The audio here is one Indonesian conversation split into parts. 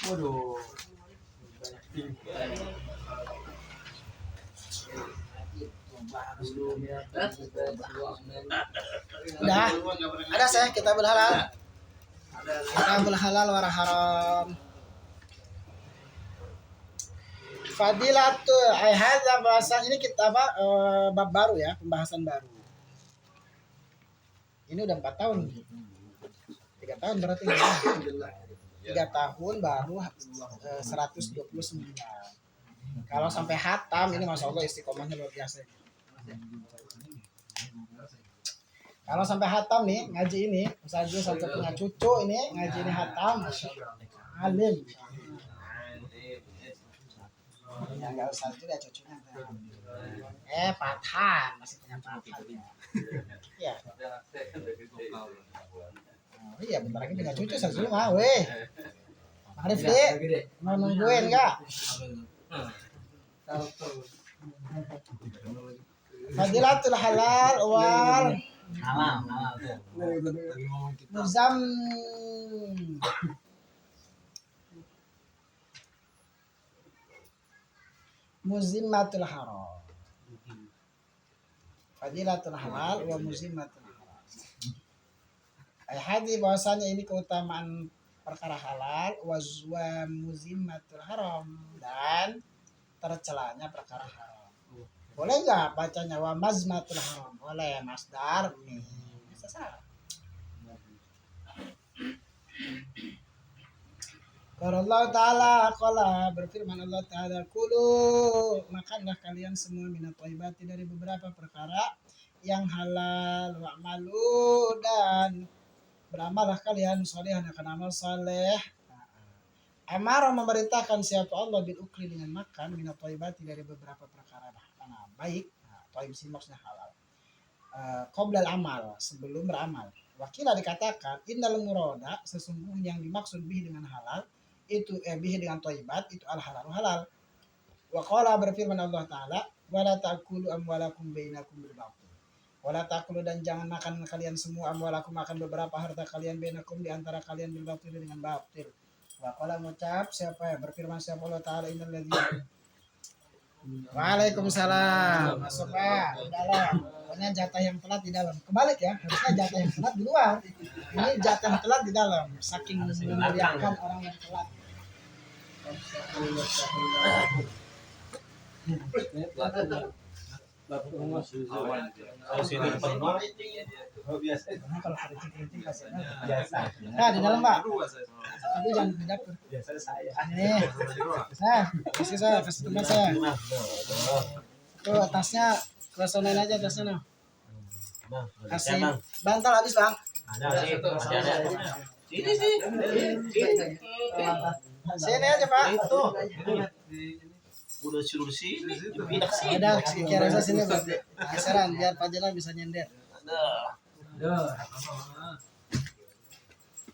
Waduh. Udah, ada saya kita berhalal. Kita berhalal wara haram. Fadilatul hadza bahasa ini kita bab baru ya, pembahasan baru. Ini udah 4 tahun. 3 tahun berarti ya. 3 tahun baru 129. Kalau sampai hatam ini Masya Allah istiqomahnya luar biasa. Kalau sampai hatam nih ngaji ini, Ustaz sampai punya cucu ini ngaji ini hatam, Masya Allah. Alim. Ya nggak usah juga cucunya. Pathan masih punya Pathan. Iya. Oh iya bentar lagi punya cucu saya dulu mah, weh. Arif deh, mau nungguin nggak? Fadilatul halal wal muzam muzimmatul haram. Fadilatul halal wa muzimmatul haram. Hadis bahwasanya ini keutamaan perkara halal wa muzimmatul haram dan tercelanya perkara haram. Boleh nggak bacanya wa mazmatul haram? Boleh, masdar nih. Bisa salah. Kalau Allah Ta'ala qala berfirman Allah Ta'ala kulu makanlah kalian semua minat thayyibati dari beberapa perkara yang halal wa'malu dan beramallah kalian sholihan akan amal saleh. Amara memerintahkan siapa Allah bil ukli dengan makan minat thayyibati dari beberapa perkara baik. Thayyib sih maksudnya halal. Qoblal amal sebelum beramal. Wakilah dikatakan innal murada sesungguhnya yang dimaksud bihi dengan halal itu bihi dengan thayyibat itu al halal halal. Wa qala berfirman Allah Ta'ala wala ta'kulu amwalakum bainakum bil batil. Wala ta'kulu dan jangan makan kalian semua amwalakum makan beberapa harta kalian bainakum di antara kalian bil batil dengan batil. Wa qala mengucap siapa ya berfirman siapa Allah Ta'ala innal ladzina Waalaikumsalam. Masuk Pak di dalam. Pokoknya jatah yang telat di dalam. Kebalik ya, harusnya jatah yang telat di luar. Ini jatah yang telat di dalam. Saking memuliakan orang yang telat. Kalau kritik hasilnya biasa. Nah di dalam Pak. Tapi jangan di dapur. Biasa saya. Ini. Saya kasih tempat saya. Tuh atasnya kesonain aja atasnya noh. Kasih bantal habis Bang. Ada. Sini sih. Sini aja Pak. Itu. Udah suruh sini. Pindah sini. Ada kira saya sini Bang. Geseran biar Pak Jenal bisa nyender. Ada.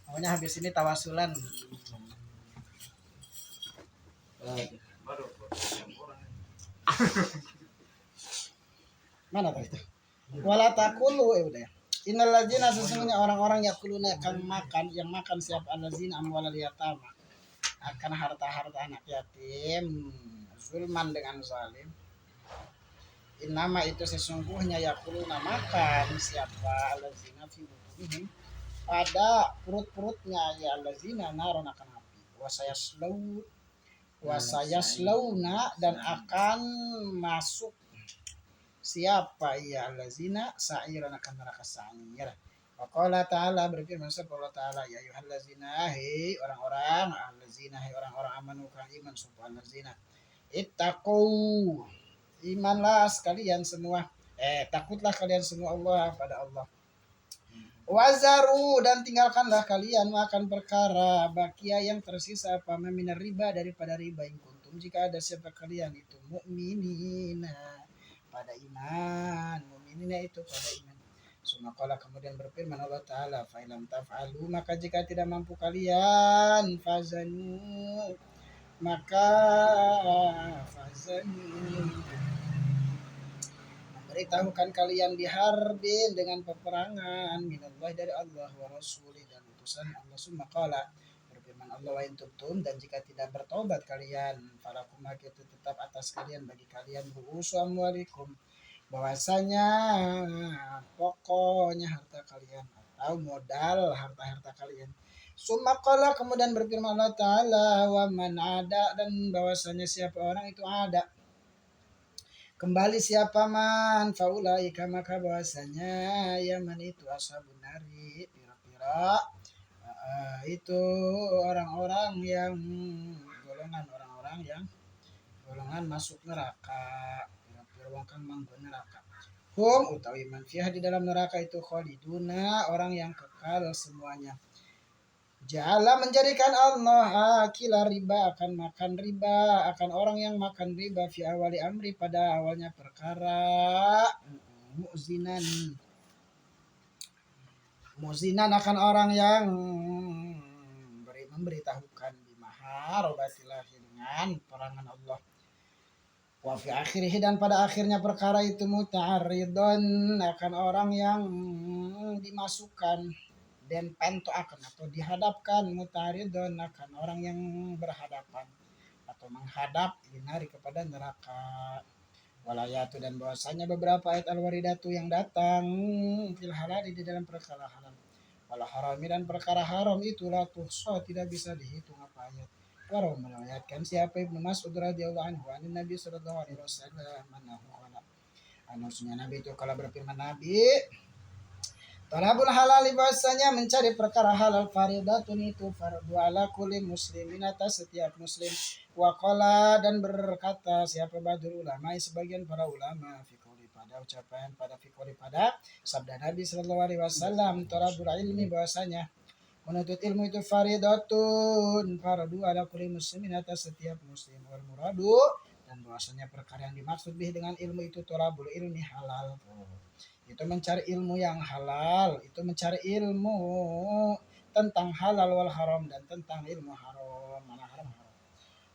Pokoknya habis ini tawasulan. Mana tuh itu? Wala taqulu udah. Innal ladzina sesungguhnya orang-orang yakuluna akan makan yang makan siapa alladzina amwalal yatama akan harta-harta anak yatim zulman dengan zalim. Innama itu sesungguhnya yakuluna makan siapa alladzina fi butunihim pada perut-perutnya ya alladzina naron akan api wasayaslauna dan akan masuk siapa ya alladzina sa'iran akan neraka sa'ir. Waqala ta'ala berfirman Allah Ta'ala ya ayyuhallazina hai orang-orang allazina hai orang-orang amanu kan iman sapa allazina ittaqu imanlah sekalian semua takutlah kalian semua Allah pada Allah. Wazaru dan tinggalkanlah kalian makan perkara bakia yang tersisa apa minar riba daripada riba yang kuntum jika ada siapa kalian itu mukminina pada iman mukminina itu pada iman. Sumakala kemudian berfirman Allah Ta'ala fa'ilam taf'alu maka jika tidak mampu kalian fazanu maka fazanu beritahukan kalian biharbin dengan peperangan minallah dari Allah wa rasuli dan utusan Allah. Sumakala berfirman Allah, wa in tubtum, dan jika tidak bertobat kalian, falakum maka itu tetap atas kalian, bagi kalian ru'usu amwalikum, bahwasanya pokoknya harta kalian atau modal harta-harta kalian. Summa qala, kemudian berfirman Allah Ta'ala, wa man ada, dan bahwasanya siapa orang itu ada. Kembali siapa man, faulaika maka bahwasanya yaman itu ashabun nari, pira-pira itu orang-orang yang golongan masuk neraka, pira-pira wong kang manggon neraka. Hum utawi man fiha di dalam neraka itu khaliduna, orang yang kekal semuanya. Ja'ala menjadikan Allah akila riba, akan makan riba, akan orang yang makan riba fi awali amri pada awalnya perkara, muzinan akan orang yang memberitahukan bimaharobatilah dengan perangan Allah. Wa fi akhirih, dan pada akhirnya perkara itu muta'arridun, akan orang yang dimasukkan dan pento akan atau dihadapkan, mutaridun akan orang yang berhadapan atau menghadap dinari kepada neraka. Walayatu, dan bahwasanya beberapa ayat al-waridatu yang datang fil halal di dalam perkara halal, wala harami, dan perkara haram itulah tuhsa tidak bisa dihitung apa ayat. Walau meriwayatkan siapa Ibnu Mas'ud radhiyallahu anhu an Nabi sallallahu alaihi wasallam annahu qala, maksudnya Nabi itu kalau berfirman, Nabi talabul halal, bahasanya mencari perkara halal, faridatun itu fardu ala kulli muslimin, atas setiap muslim. Wa qala, dan berkata siapa badul ulama, sebagian para ulama, fi qouli, pada ucapan, pada fi qouli, pada sabda Nabi sallallahu alaihi wasallam, talabul ilmi, bahasanya menuntut ilmu itu faridatun fardu ala kulli muslimin, atas setiap muslim. Wal muradu, dan bahasanya perkara yang dimaksud bih dengan ilmu itu talabul ilmi halal, itu mencari ilmu yang halal, itu mencari ilmu tentang halal wal haram, dan tentang ilmu haram, mana haram.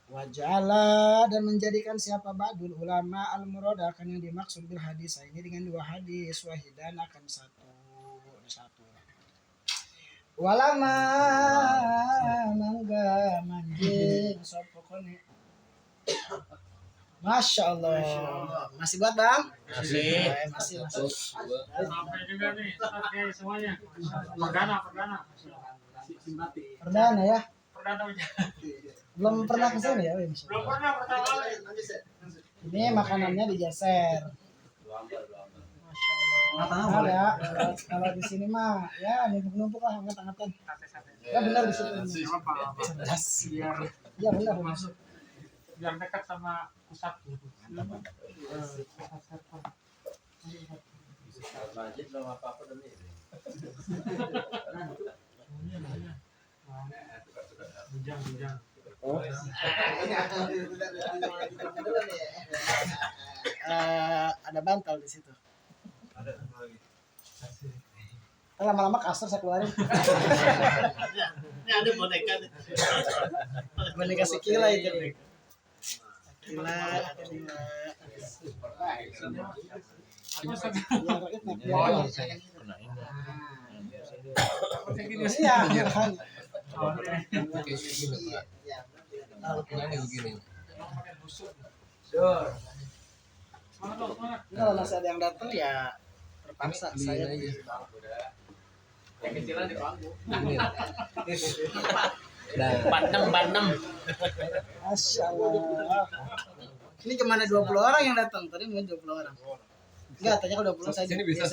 Wajala, dan menjadikan siapa badul ulama al murad, akan yang dimaksud bil hadis ini dengan dua hadis, wahidan akan satu. Walama mangga manjing sopokone. Masya Allah. Masih buat bang? Masih. Sampai juga nih, oke semuanya. Perdana. Perdana ya? Perdana aja. Belum pernah kesini ya? Belum pernah pertama kali. Ini makanannya digeser. Masya Allah. Kalau di sini mah ya numpuk-numpuk lah, angkat-angkatan. Ya benar di situ. Cerdas. Iya benar. Biar dekat sama pusat. Budget belum apa-apa dan ini. Bujang. Ada bantal di situ. Ada lagi. Lama-lama kasar saya keluarin. Ini ada boneka. Boneka si Kila itu. Kila. Kalau masih ada yang datang ya terpaksa saya. Yang kecilan di panggung. Bandem. Masya Allah. Ini kemana 20 orang yang datang? Tadi mungkin 20 orang. Enggak, tanya kalau 20 saja. Sini bisa.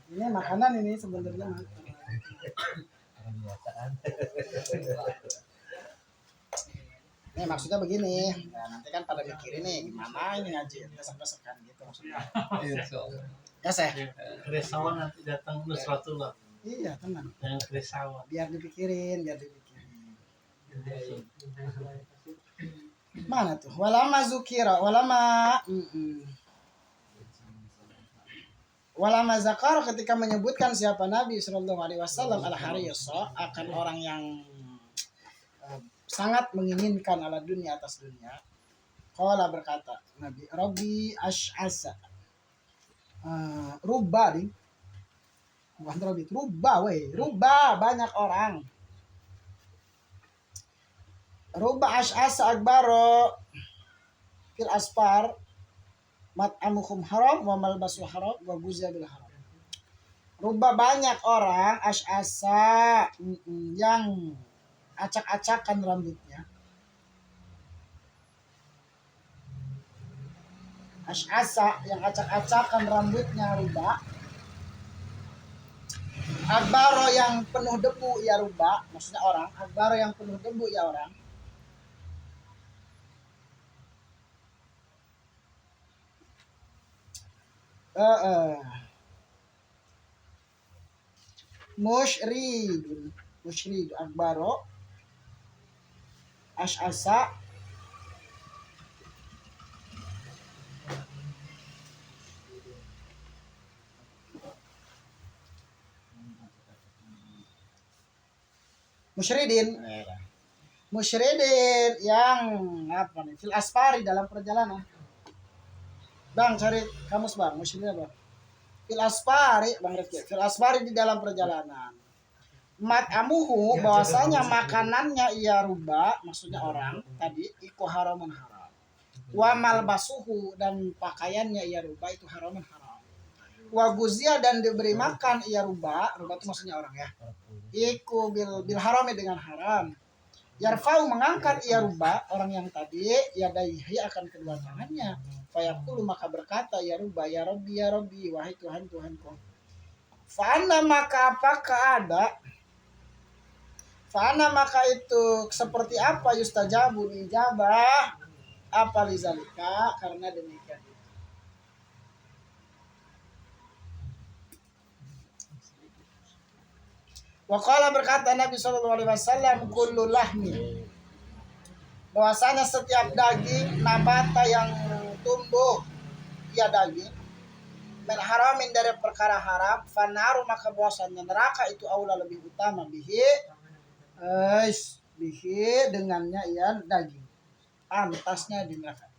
Ini makanan ini sebenarnya. Nih maksudnya begini, nah, nanti kan pada mikirin nih gimana ini ngaji desek-desekan gitu maksudnya. Ya seh. Kerisauan nanti datang Nusratullah. Iya tenang. Yang kerisauan. Biar dipikirin. Mana tuh? Walama zukira, walama zakar, ketika menyebutkan siapa Nabi Shallallahu Alaihi Wasallam al hariyasa, akan orang yang sangat menginginkan ala dunia atas dunia. Qala berkata Nabi, Rabbi ash'asa, Rubba ding. Bukan terlebih. Rubba weh. Rubba banyak orang. Rubba as'asa akbaro fil asfar mat'amukum haram wa malbasu haram wa guzya bil haram. Rubba banyak orang as'asa yang acak-acakan rambutnya. As'asa yang acak-acakan rambutnya rubba. Akbaro yang penuh debu ya rubba, maksudnya orang. Akbaro yang penuh debu ya orang. Musyrid akbaro as'asa musyridin yang apa nih? Fil asfari dalam perjalanan. Bang cari kamus bang, musyridin apa? Fil asfari bang Rifki. Fil asfari di dalam perjalanan. Mat'amuhu bahwasanya makanannya ia rubba, maksudnya orang tadi iku haramun haram. Wa malbasuhu dan pakaiannya ia rubba itu haramun haram. Wa guzia dan diberi makan ia rubba itu maksudnya orang ya. Iku bil harami dengan haram. Yarfau mengangkat ia rubba orang yang tadi yadaihi akan kedua tangannya. Fayaqulu maka berkata ya rubba ya Rabbi wahai Tuhan Tuhanku. Fa'ana maka apakah ada Fa'ana maka itu seperti apa yustajabu dijabah apa lizalika karena demikian. Waqala berkata Nabi SAW kullu lahmi bahwasanya setiap daging nabata yang tumbuh ya daging min haramin dari perkara haram fanaru maka bahwasanya neraka itu aula lebih utama bihi dengannya ya daging pantasnya di neraka.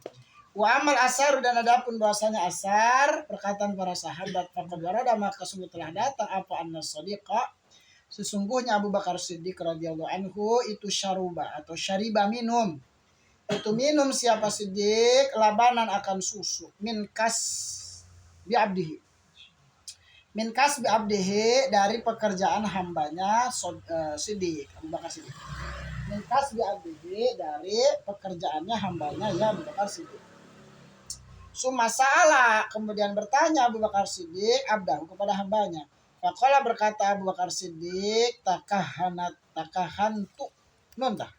Wa amal asar dan adapun bahwasanya asar perkataan para sahabat faqad warada maka sungguh telah datang apa anna sadiqa sesungguhnya Abu Bakar Siddiq radhiyallahu anhu itu syaruba atau syariba minum. Itu minum siapa Siddiq labanan akan susu min kas bi abdihi. Min kas bi abdihi dari pekerjaan hambanya Siddiq Abu Bakar Siddiq. Min kas bi abdihi dari pekerjaannya hambanya ya Abu Bakar Siddiq. Sumasala kemudian bertanya Abu Bakar Siddiq abdahu kepada hambanya. Faqala berkata Abu Bakar Siddiq takahantu nontah.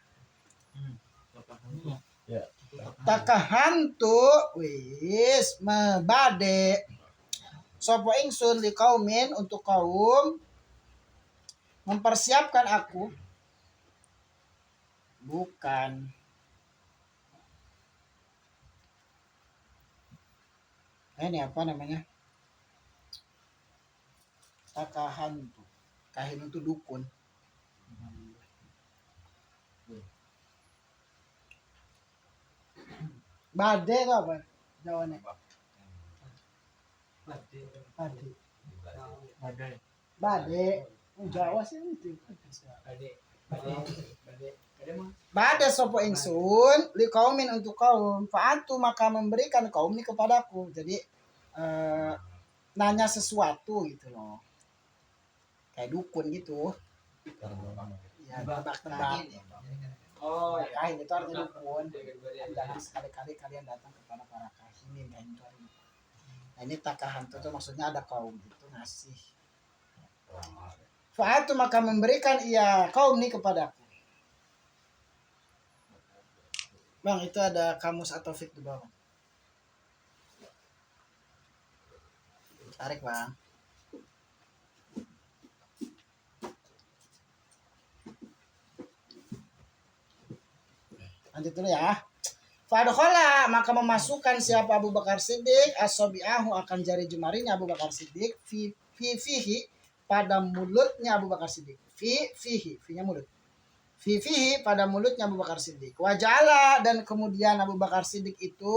Takahantu wis mebade sapa ingsun li kaumin untuk kaum mempersiapkan aku bukan ini apa namanya? Takahantu. Kahin itu dukun. Bade itu apa? Jawabannya. Bade. Jawa sih itu. Bade sopo ingsun li kaumin untuk kaum fa'atu maka memberikan kaum ini kepadaku. Jadi nanya sesuatu gitu loh. Kayak dukun gitu. Ya, tebak-tebak. Oh, ya. Kahin itu artinya dukun. Jangan sekali-kali kalian datang kepada para kahinin. Kahin itu artinya. Nah, ini takahantu itu maksudnya ada kaum itu ngasih. Fa'atu maka memberikan ia kaum ini kepadaku. Bang, itu ada kamus atau fik di bawah. Tarik, Bang. Lanjut dulu ya. Fadkhala maka memasukkan siapa Abu Bakar Siddiq asabi'ahu akan jari jemarinya Abu Bakar Siddiq fihi pada mulutnya Abu Bakar Siddiq. Fihi-nya mulut. Fihi pada mulutnya Abu Bakar Siddiq. Wajala dan kemudian Abu Bakar Siddiq itu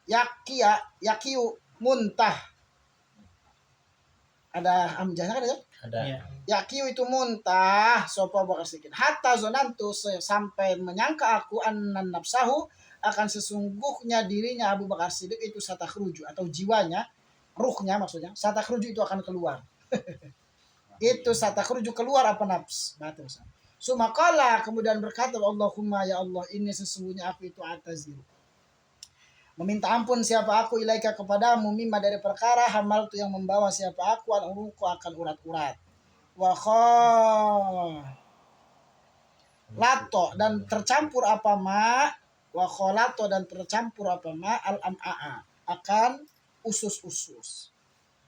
yakiu muntah. Ada amjahnya kan ya? Ada. Iya. Yakiu itu muntah sopo Abu Bakar Siddiq. Hatta zonantu sampai menyangka aku annan nafsahu akan sesungguhnya dirinya Abu Bakar Siddiq itu satakhruju atau jiwanya, ruhnya maksudnya, satakhruju itu akan keluar. Itu satakhruju keluar apa nafs? Batin. Sumakala kemudian berkata Allahumma ya Allah ini sesungguhnya aku itu ataziru. Meminta ampun siapa aku ilaika kepadamu mimma dari perkara hamal tu yang membawa siapa aku an uruku akan urat-urat. Wa lato dan tercampur apa ma wa kholato dan tercampur apa ma al am'a akan usus-usus.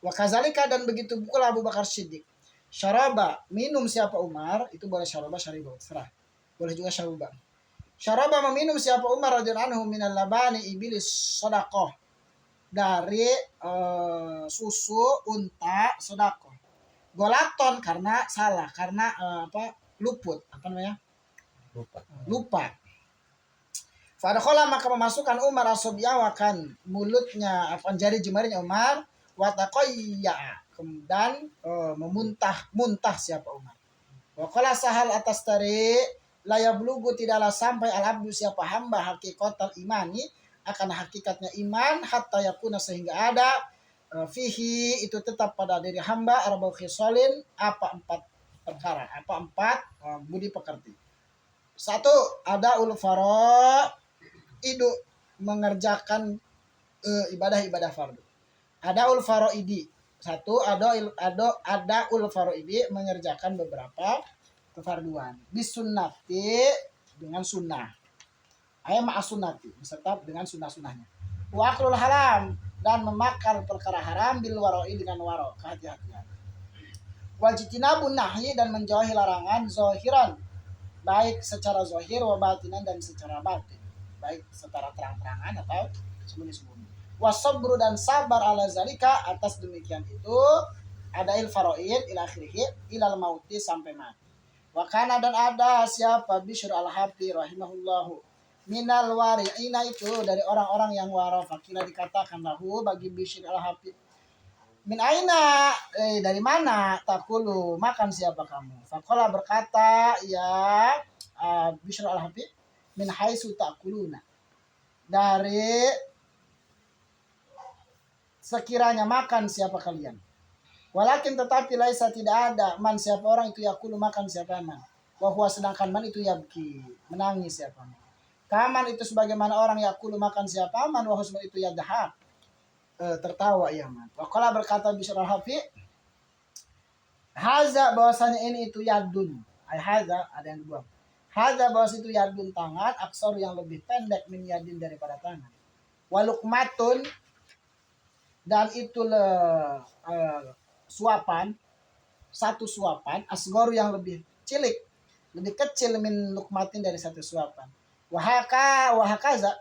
Wa kazalika dan begitu pula Abu Bakar Siddiq. Syaraba minum siapa Umar itu boleh syaraba syariba serah. Boleh juga syaraba. Syaraba meminum siapa Umar radhiyallahu anhu minal labani iblis sedekah dari susu unta sedekah. Golaton karena salah karena luput apa namanya? Lupa. Fadakhala maka memasukkan Umar asobyawakan mulutnya jari jemarinya Umar wataqayya dan muntah siapa Umar. Waqala Sahal atas tari layablugu tidaklah sampai al-abdu siapa hamba hakikatul imani akan hakikatnya iman hatta yakuna sehingga ada fihi itu tetap pada diri hamba arba'u khisalin apa empat budi pekerti. Satu ada ulfaro idu mengerjakan ibadah fardu. Ada ulfaroidi. Satu ada ulfaroidi mengerjakan beberapa kefarduan. Bisunnati dengan sunnah. Ayat ma'asunnati beserta dengan sunnah-sunnahnya. Wa aklul haram dan memakan perkara haram bil waroi dengan waro kehati-hatian. Wajtinabun nahyi dan menjauhi larangan zahiran baik secara zahir wa batinan dan secara batin. Baik secara terang-terangan atau sembunyi-sembunyi. Wasabru dan sabar ala zalika atas demikian itu ada faraid ila akhirih ilal mauti sampai mati. Wa kana dan ada siapa Bishr al-Hafi rahimahullahu minal wari'ina itu dari orang-orang yang wara fakila dikatakan lahu bagi Bishr al-Hafi min aina dari mana takulu makan siapa kamu? Faqala berkata ya Bishr al-Hafi min haitsu takuluna dari sekiranya makan siapa kalian. Walakin tetapi laisa tidak ada man siapa orang itu yakulu makan siapa man. Wahwa sedangkan man itu yabki menangis siapa man. Kaman itu sebagaimana orang yakulu makan siapa man wahwa itu yadhak tertawa ia man. Waqala berkata Bishr al-Hafi haza bahwasanya ini itu yadun. Haza ada yang dibuang. Haza bahwasanya itu yadun tangan aksor yang lebih pendek min yadin daripada tangan. Walukmatun dan itu suapan satu suapan asgoru yang lebih cilik lebih kecil min lukmatin dari satu suapan wahakaza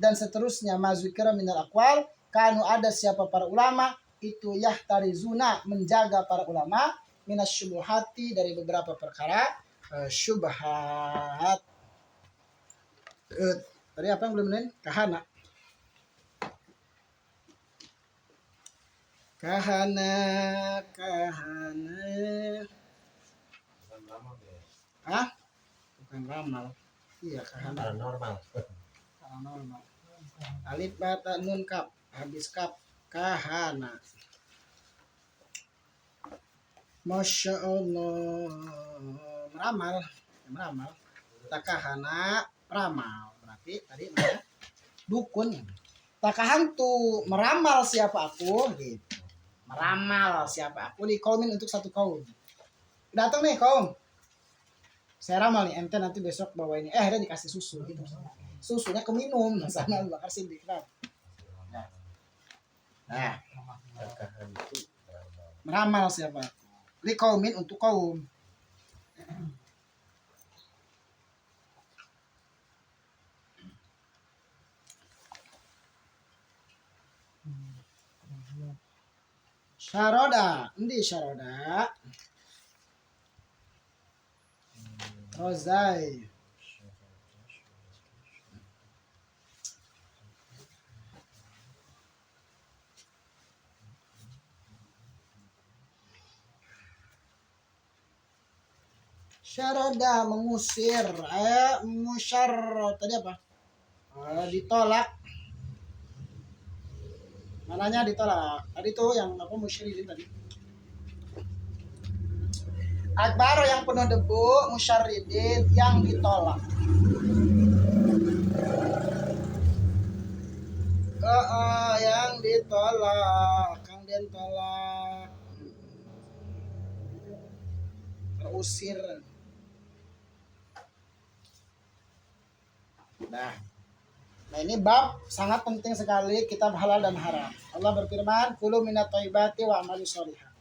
dan seterusnya mazukira minal aqwal kanu ada siapa para ulama itu yahtarizuna menjaga para ulama minas syubuhati dari beberapa perkara syubhat tadi apa yang belum nen kahana bukan ramal iya kahana Paranormal. alif bata nun kap habis kap kahana Masya Allah meramal takahana ramal berarti tadi namanya dukun takahantu meramal siapa aku gitu. Meramal siapa aku di kaumin untuk satu kaum. Datang nih kaum. Saya ramal nih ente nanti besok bawa ini. Akhirnya dikasih susu gitu. Susunya keminum sama Abu Bakar Siddiq. Nah. Meramal siapa aku. Di kaumin untuk kaum. Syaroda, endi syaroda? Rozai. Syarada mengusir, musyar tadi apa? Ditolak. Mananya ditolak? Tadi tuh yang apa musyridin tadi. Akbar yang penuh debu, musyarridin yang ditolak. Yang ditolak, kang den tolak. Terusir. Nah ini bab sangat penting sekali, kitab halal dan haram. Allah berfirman, kulu minat thayyibati wa amalu sholihah.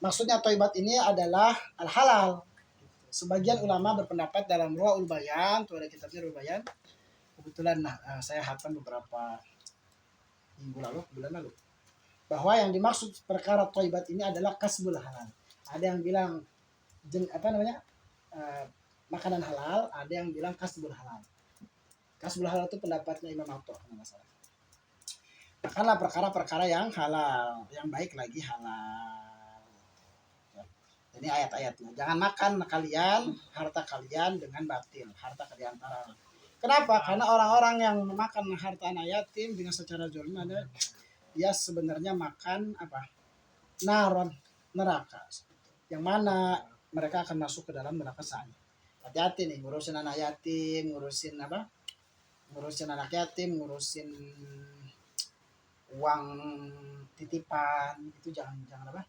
Maksudnya thayyibat ini adalah al-halal. Sebagian ulama berpendapat dalam Ruhul Bayan, tuh ada kitabnya Ruhul Bayan. Kebetulan saya hafal beberapa bulan lalu, bahwa yang dimaksud perkara thayyibat ini adalah kasbul halal. Ada yang bilang makanan halal, ada yang bilang kasbul halal. Kasbul halal itu pendapatnya Imam Atha kalau nggak salah. Makanlah perkara-perkara yang halal, yang baik lagi halal. Ini ayat-ayatnya. Jangan makan kalian harta kalian dengan batil, harta kalian haram. Kenapa? Karena orang-orang yang memakan harta anak yatim dengan secara zalim ada dia sebenarnya makan apa? Neraka. Yang mana mereka akan masuk ke dalam neraka sana. Hati-hati nih ngurusin anak yatim, ngurusin apa? Ngurusin anak yatim, ngurusin uang titipan itu jangan apa?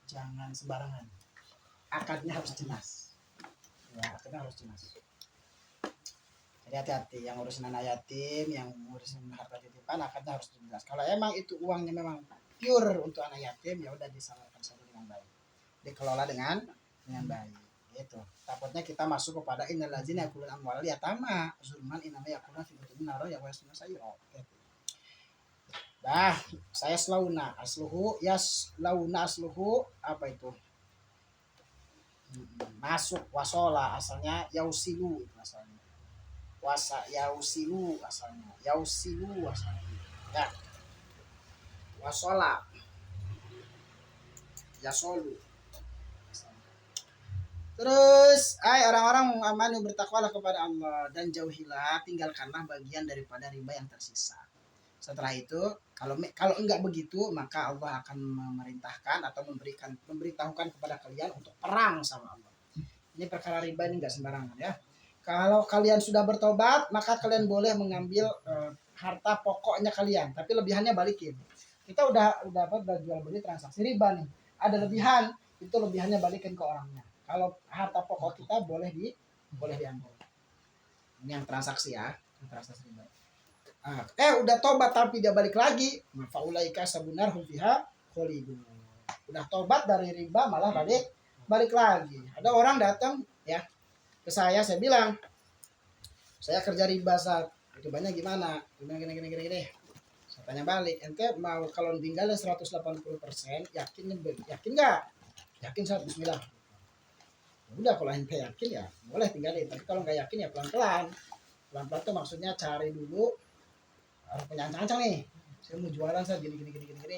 Jangan sembarangan. Akadnya harus jelas. Ya, akadnya harus jelas. Jadi hati-hati yang ngurusin anak yatim, yang ngurusin harta titipan, akadnya harus jelas. Kalau emang itu uangnya memang pure untuk anak yatim, ya udah disalurkan saja dengan baik. Dikelola dengan baik. Itu. Takutnya kita masuk kepada innal ladzina yakuluna amwalal yatama zulman innama yakuluna fi butunihim nar ya wasuna sayra. Dah, saya slauna asluhu apa itu? Masuk wasola asalnya yausilu asalnya. Yausilu asalnya. Ya. Wasola. Yasolu. Terus, orang-orang amanu bertakwalah kepada Allah dan jauhilah, tinggalkanlah bagian daripada riba yang tersisa. Setelah itu, kalau enggak begitu, maka Allah akan memerintahkan atau memberitahukan kepada kalian untuk perang sama Allah. Ini perkara riba ini enggak sembarangan ya. Kalau kalian sudah bertobat, maka kalian boleh mengambil harta pokoknya kalian, tapi lebihannya balikin. Kita udah jual beli transaksi riba nih. Ada lebihan, itu lebihannya balikin ke orangnya. Kalau harta pokok kita boleh diambil. Ini yang transaksi ya, transaksi riba. Udah tobat tapi dia balik lagi, faulaika sabunarhum fiha khalidun. Udah tobat dari riba malah balik lagi. Ada orang datang ya ke saya bilang, saya kerja riba saat itu banyak gimana? Gini. Saya tanya balik, ente mau kalau tinggalnya 180%, yakin nggak? Yakin saat bismillah. Udah kalau ente yakin ya boleh tinggalin, tapi kalau nggak yakin ya pelan-pelan tuh maksudnya cari dulu harus punya ancang-ancang nih, saya mau jualan saya gini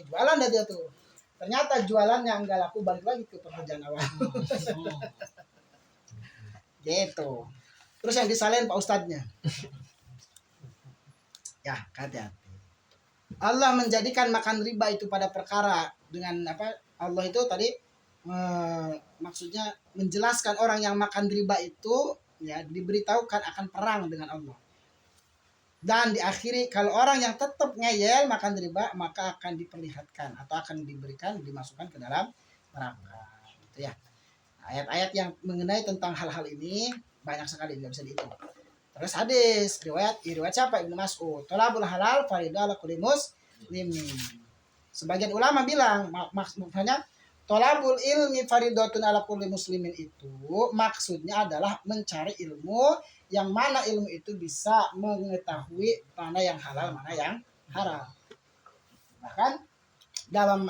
jualan aja tuh, ternyata jualannya nggak laku balik lagi ke pekerjaan awal. Gitu. Terus yang disalahin Pak Ustadznya ya hati-hati. Allah menjadikan makan riba itu pada perkara dengan apa? Allah itu tadi maksudnya menjelaskan orang yang makan riba itu ya diberitahukan akan perang dengan Allah. Dan diakhiri kalau orang yang tetap ngeyel makan riba maka akan diperlihatkan atau akan dimasukkan ke dalam neraka. Gitu ya. Ayat-ayat yang mengenai tentang hal-hal ini banyak sekali, nggak bisa dihitung. Terus hadis riwayat siapa? Ibnu Mas'ud. Talabul halal faridah ala kulli muslimin. Sebagian ulama bilang maksudnya tolabul ilmi faridatun ala kulli muslimin itu maksudnya adalah mencari ilmu yang mana ilmu itu bisa mengetahui mana yang halal, mana yang haram. Bahkan dalam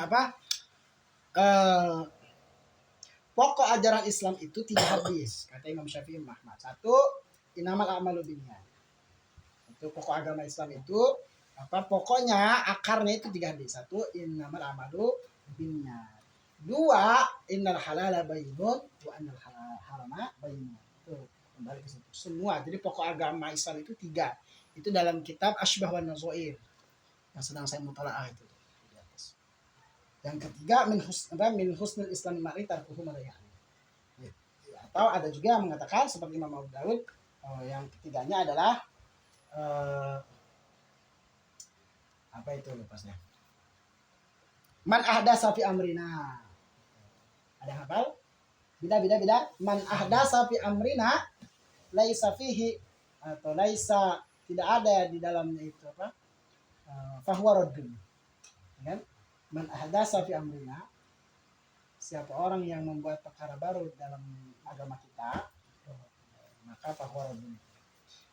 pokok ajaran Islam itu 3 hadis kata Imam Syafi'i Ahmad. 1, innamal a'malu binniyat. Itu pokok agama Islam itu pokoknya akarnya itu 3 hadis. 1, innamal a'malu binniyat. Dua, innal halala bayyinun wa annal harama bayyinun. Tuh, kembali ke situ. Semua. Jadi pokok agama Islam itu 3. Itu dalam kitab Asybah wan Nazair yang sedang saya mutalaah itu. Di atas. Yang ketiga min husnul Islam mar'i tarkuhu ma la ya'ni. Atau ada juga yang mengatakan seperti Imam Abu Daud, yang ketiganya adalah apa itu lepasnya? Man ahdasa fi amrina. Ada yang hafal? Bida. Man ahdasa fi amrina laisa fihi atau laisa tidak ada di dalamnya itu apa? Fahuwa raddun. Kan? Man ahdasa fi amrina, siapa orang yang membuat perkara baru dalam agama kita, maka fahuwa raddun.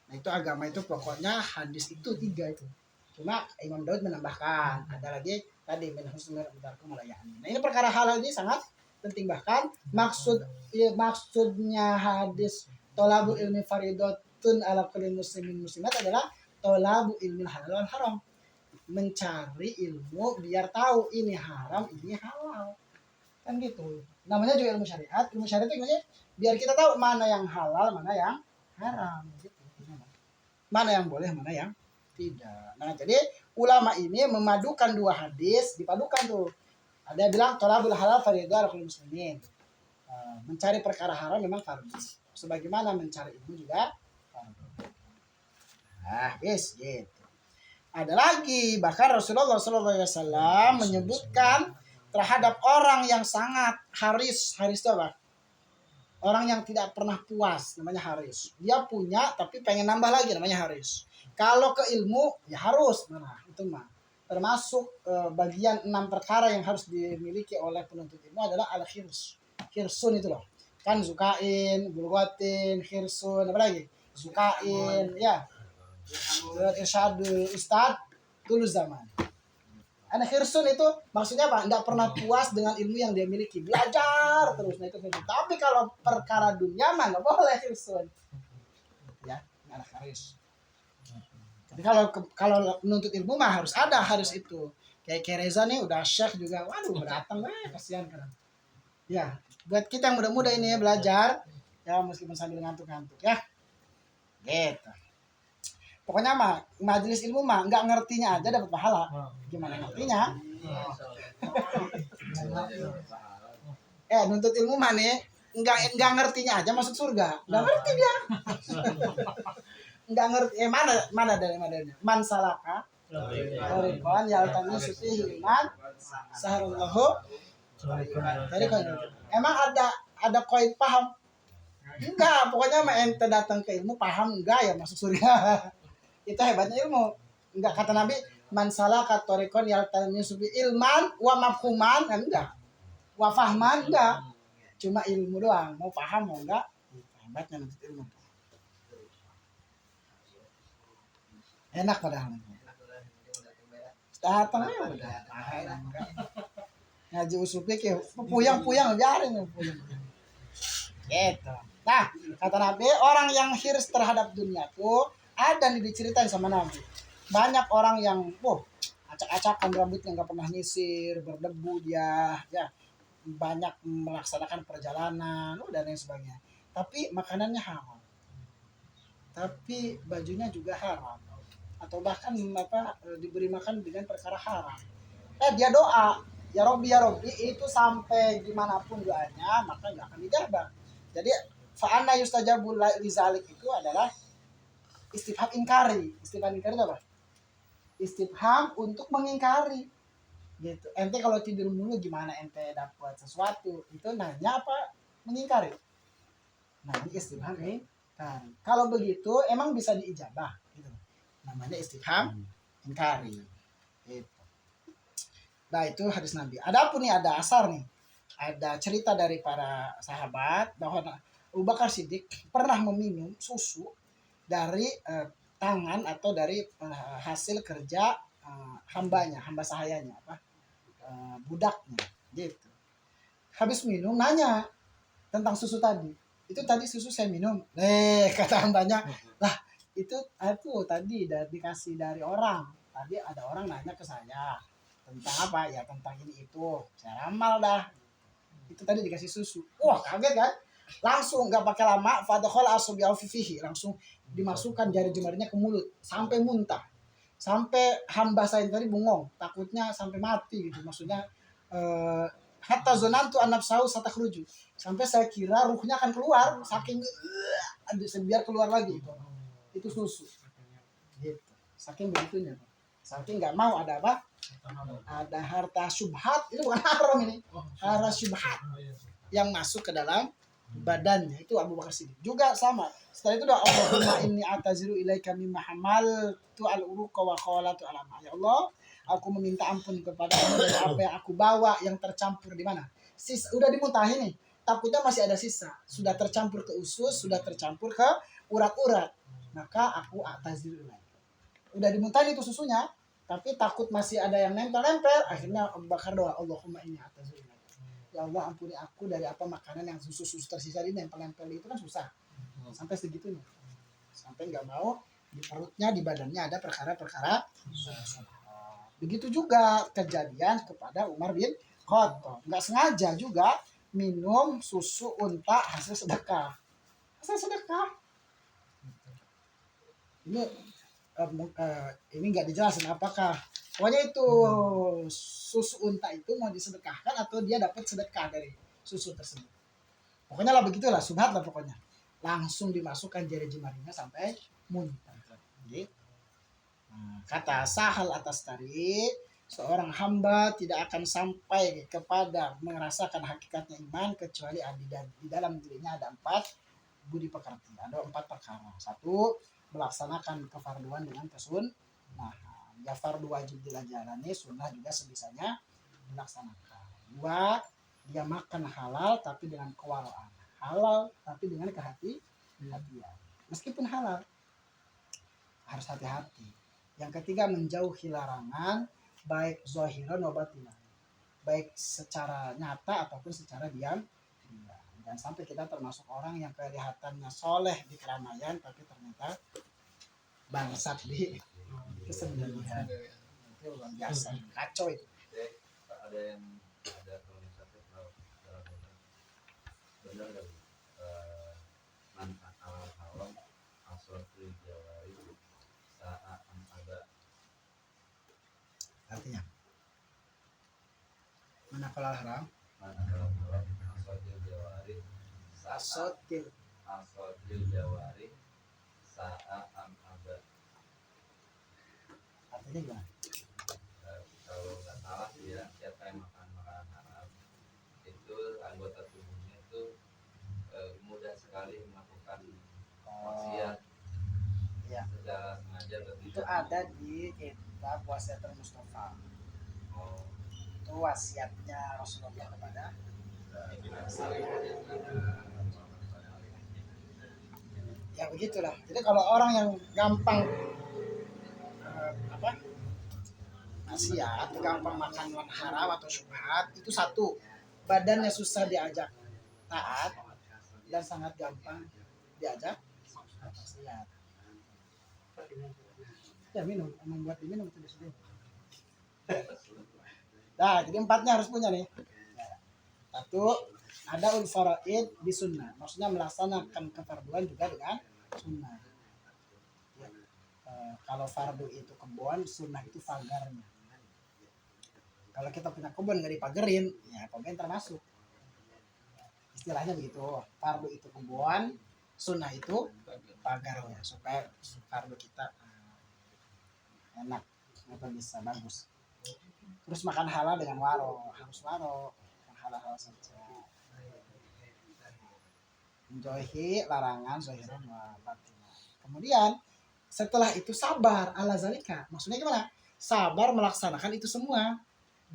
Nah, itu agama itu pokoknya hadis itu 3 itu. Cuma Imam Daud menambahkan, ada lagi tadi min husnul tarku ma la ya'ni. Nah, ini perkara halal ini sangat penting, bahkan maksudnya hadis tolabul ilmi faridatun ala kulli muslimin muslimat adalah tolabu ilmi halal wal haram, mencari ilmu biar tahu ini haram ini halal, kan gitu. Namanya juga ilmu syariat itu ilmunya biar kita tahu mana yang halal mana yang haram gitu, mana yang boleh mana yang tidak. Nah, jadi ulama ini memadukan 2 hadis, dipadukan tuh. Ada yang bilang tolabul halal fardhu ala kulli muslimin. Mencari perkara haram memang fardu. Sebagaimana mencari ilmu juga fardu. Nah, yes, gitu. Ada lagi bahkan Rasulullah SAW menyebutkan terhadap orang yang sangat haris itu apa? Orang yang tidak pernah puas namanya haris. Dia punya tapi pengen nambah lagi namanya haris. Kalau ke ilmu ya harus, nah itu mah termasuk bagian 6 perkara yang harus dimiliki oleh penuntut ilmu adalah al-khirs. Khirsun itu loh. Kan zukain, bulwatin, khirsun, apa lagi? Zukain, ya. Irsyadul ustad tulus zaman. Anak khirsun itu maksudnya apa? Enggak pernah puas dengan ilmu yang dia miliki. Belajar terus. Nah, itu khirsun. Tapi kalau perkara dunia mah enggak boleh khirsun. Ya, anak haris. Tapi kalau menuntut ilmu mah harus itu. Kayak Reza nih udah syekh juga. Waduh, datang kasihan kan. Ya, buat kita yang muda-muda ini belajar ya meskipun sambil ngantuk-ngantuk ya. Gitu. Pokoknya mah majelis ilmu mah nggak ngertinya aja dapat pahala. Gimana ngertinya? Nuntut ilmu mah nih nggak ngertinya aja masuk surga. Nggak ngerti dia. Nggak ngerti. Mana dari man salaka tariqan yaltami fihi iman saharullahu. Tadi kan emang ada koin paham? Enggak, pokoknya mah ente datang ke ilmu paham enggak ya masuk surga. Itu hebatnya ilmu. Enggak kata Nabi, man salaka tariqan yaltami fihi ilman wa mafhuman, kan enggak. Wa fahman enggak. Cuma ilmu doang, mau paham mau enggak. Hebatnya nuntut ilmu. Enak padahal. Datang ya udah. Ngaji usul fikih, puyang-puyang biarin puyang. Gitu. Nah, kata Nabi, orang yang hirs terhadap dunia tuh ada nih diceritain sama Nabi. Banyak orang yang, acak-acakan rambutnya nggak pernah nyisir, berdebu dia, ya banyak melaksanakan perjalanan, dan lain sebagainya. Tapi makanannya haram. Tapi bajunya juga haram. Atau bahkan diberi makan dengan perkara haram. Dia doa, ya Robbi itu sampai gimana pun doanya maka nggak akan dijabah. Jadi fa'anna yustajabu lizalik itu adalah istifham inkari. Istifham inkari itu apa? Istifham untuk mengingkari. Gitu. Ente kalau tidur mulu gimana ente dapat sesuatu? Itu nanya apa? Mengingkari. Nah, ini istifham inkari. Kalau begitu emang bisa diijabah gitu. Namanya istifham inkari. Gitu. Nah, itu hadis Nabi. Adapun nih ada asar nih. Ada cerita dari para sahabat bahwa Abu Bakar Siddiq pernah meminum susu dari tangan atau dari hasil kerja hamba sahayanya, budaknya, gitu. Habis minum nanya tentang susu tadi. Itu tadi susu saya minum. Kata hambanya, lah itu tadi dikasih dari orang. Tadi ada orang nanya ke saya tentang apa ya, tentang ini itu. Saya ramal dah. Itu tadi dikasih susu. Wah, kaget kan? Langsung nggak pakai lama, fadakhala asabi'ahu fi fihi, langsung dimasukkan jari jemarinya ke mulut sampai muntah. Sampai hamba saya tadi bengong, takutnya sampai mati gitu. Maksudnya hatta zonantu annafsahu satakhruju. Sampai saya kira ruhnya akan keluar saking biar keluar lagi. Itu susu. Gitu. Saking begitunya. Saking nggak mau ada apa? Ada harta syubhat, ini bukan haram ini. Harta syubhat yang masuk ke dalam badannya, itu Abu Bakar Siddiq. Juga sama. Setelah itu doa, Allahumma inni ataziru ilaika mimma hamaltu al-uruqa wa khalatu al-ama. Ya Allah, aku meminta ampun kepadamu dari apa yang aku bawa yang tercampur di mana? Udah dimuntahin nih. Takutnya masih ada sisa. Sudah tercampur ke usus, sudah tercampur ke urat-urat. Maka aku ataziru ilaika. Udah dimuntahin itu susunya, tapi takut masih ada yang nempel-nempel. Akhirnya Abu Bakar doa, Allahumma inni ataziru ilaika. Ya Allah, ampuni aku dari apa makanan yang susu-susu tersisa ini nempel-nempel itu kan susah. Sampai segitunya. Sampai nggak mau di perutnya, di badannya ada perkara-perkara. Begitu juga kejadian kepada Umar bin Khattab. Nggak sengaja juga minum susu unta hasil sedekah. Hasil sedekah. Ini nggak dijelasin apakah pokoknya itu susu unta itu mau disedekahkan atau dia dapat sedekah dari susu tersebut. Pokoknya lah begitulah, subhat lah pokoknya. Langsung dimasukkan jari jemarinya sampai muntah. Gitu. Nah, kata Sahal At-Tustari, seorang hamba tidak akan sampai kepada merasakan hakikatnya iman kecuali di dalam dirinya ada 4 budi pekerti, ada 4 perkara. 1, melaksanakan kefarduan dengan kesunnah. Ya fardu wajib dijalani, sunnah juga sebisanya dilaksanakan. 2, dia makan halal tapi dengan kewaraan. Halal tapi dengan kehati-hatian. Meskipun halal harus hati-hati. Yang ketiga, menjauhi larangan baik zahiran wa batinan. Baik secara nyata ataupun secara diam. Dan sampai kita termasuk orang yang kelihatannya soleh di keramaian tapi ternyata bangsat di kesendirian. Itu luar biasa, kacau itu. Ada yang ada kalau misalnya benar nggak manfaat haram asal jawari saat ada Artinya mana kalau haram? asal jawari Asotil. asal jawari saat ada. Artinya gimana? Kalau nggak salah sih ya, siapa yang makan makanan haram itu anggota tubuhnya itu mudah sekali melakukan maksiat Ya. secara sengaja atau Itu tidak. ada di kitab Wasiatul Mustafa. Oh, Itu wasiatnya Rasulullah kepada ya begitulah. Jadi kalau orang yang gampang maksiat, gampang makan haram atau syubhat, itu 1, badannya susah diajak taat dan sangat gampang diajak maksiat. Ya minum, membuat diminum itu disebut. Nah, jadi 4-nya harus punya nih. 1, ada faraid di sunnah, maksudnya melaksanakan kefarduan juga dengan sunnah. Ya. Kalau fardu itu kebun, sunnah itu pagarnya. Kalau kita punya kebun nggak dipagerin, ya kebun termasuk. Istilahnya begitu. Fardu itu kebun, sunnah itu pagarnya, supaya fardu kita enak atau bisa bagus. Terus makan halal dengan waro, harus waro, halal saja. Menjauhi larangan zahiran wa batinan. Kemudian setelah itu sabar ala zalika. Maksudnya gimana? Sabar melaksanakan itu semua.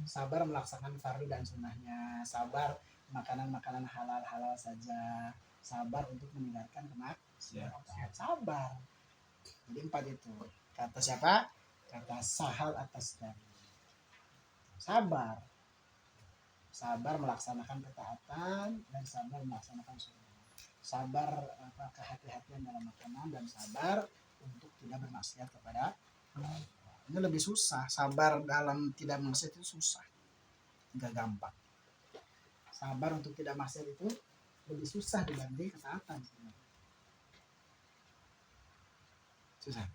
Sabar melaksanakan fardu dan sunnahnya. Sabar makanan-makanan halal saja. Sabar untuk meninggalkan kemaksiatan. Sabar. Jadi 4 itu. Kata siapa? Kata Sahal At-Tustari. Sabar. Sabar melaksanakan ketaatan dan sabar melaksanakan sunnah. Sabar kehati-hatian dalam makanan dan sabar untuk tidak bermaksiat kepada Allah. Ini lebih susah. Sabar dalam tidak maksiat itu susah, nggak gampang. Sabar untuk tidak maksiat itu lebih susah dibanding ketaatan sebenarnya. Susah.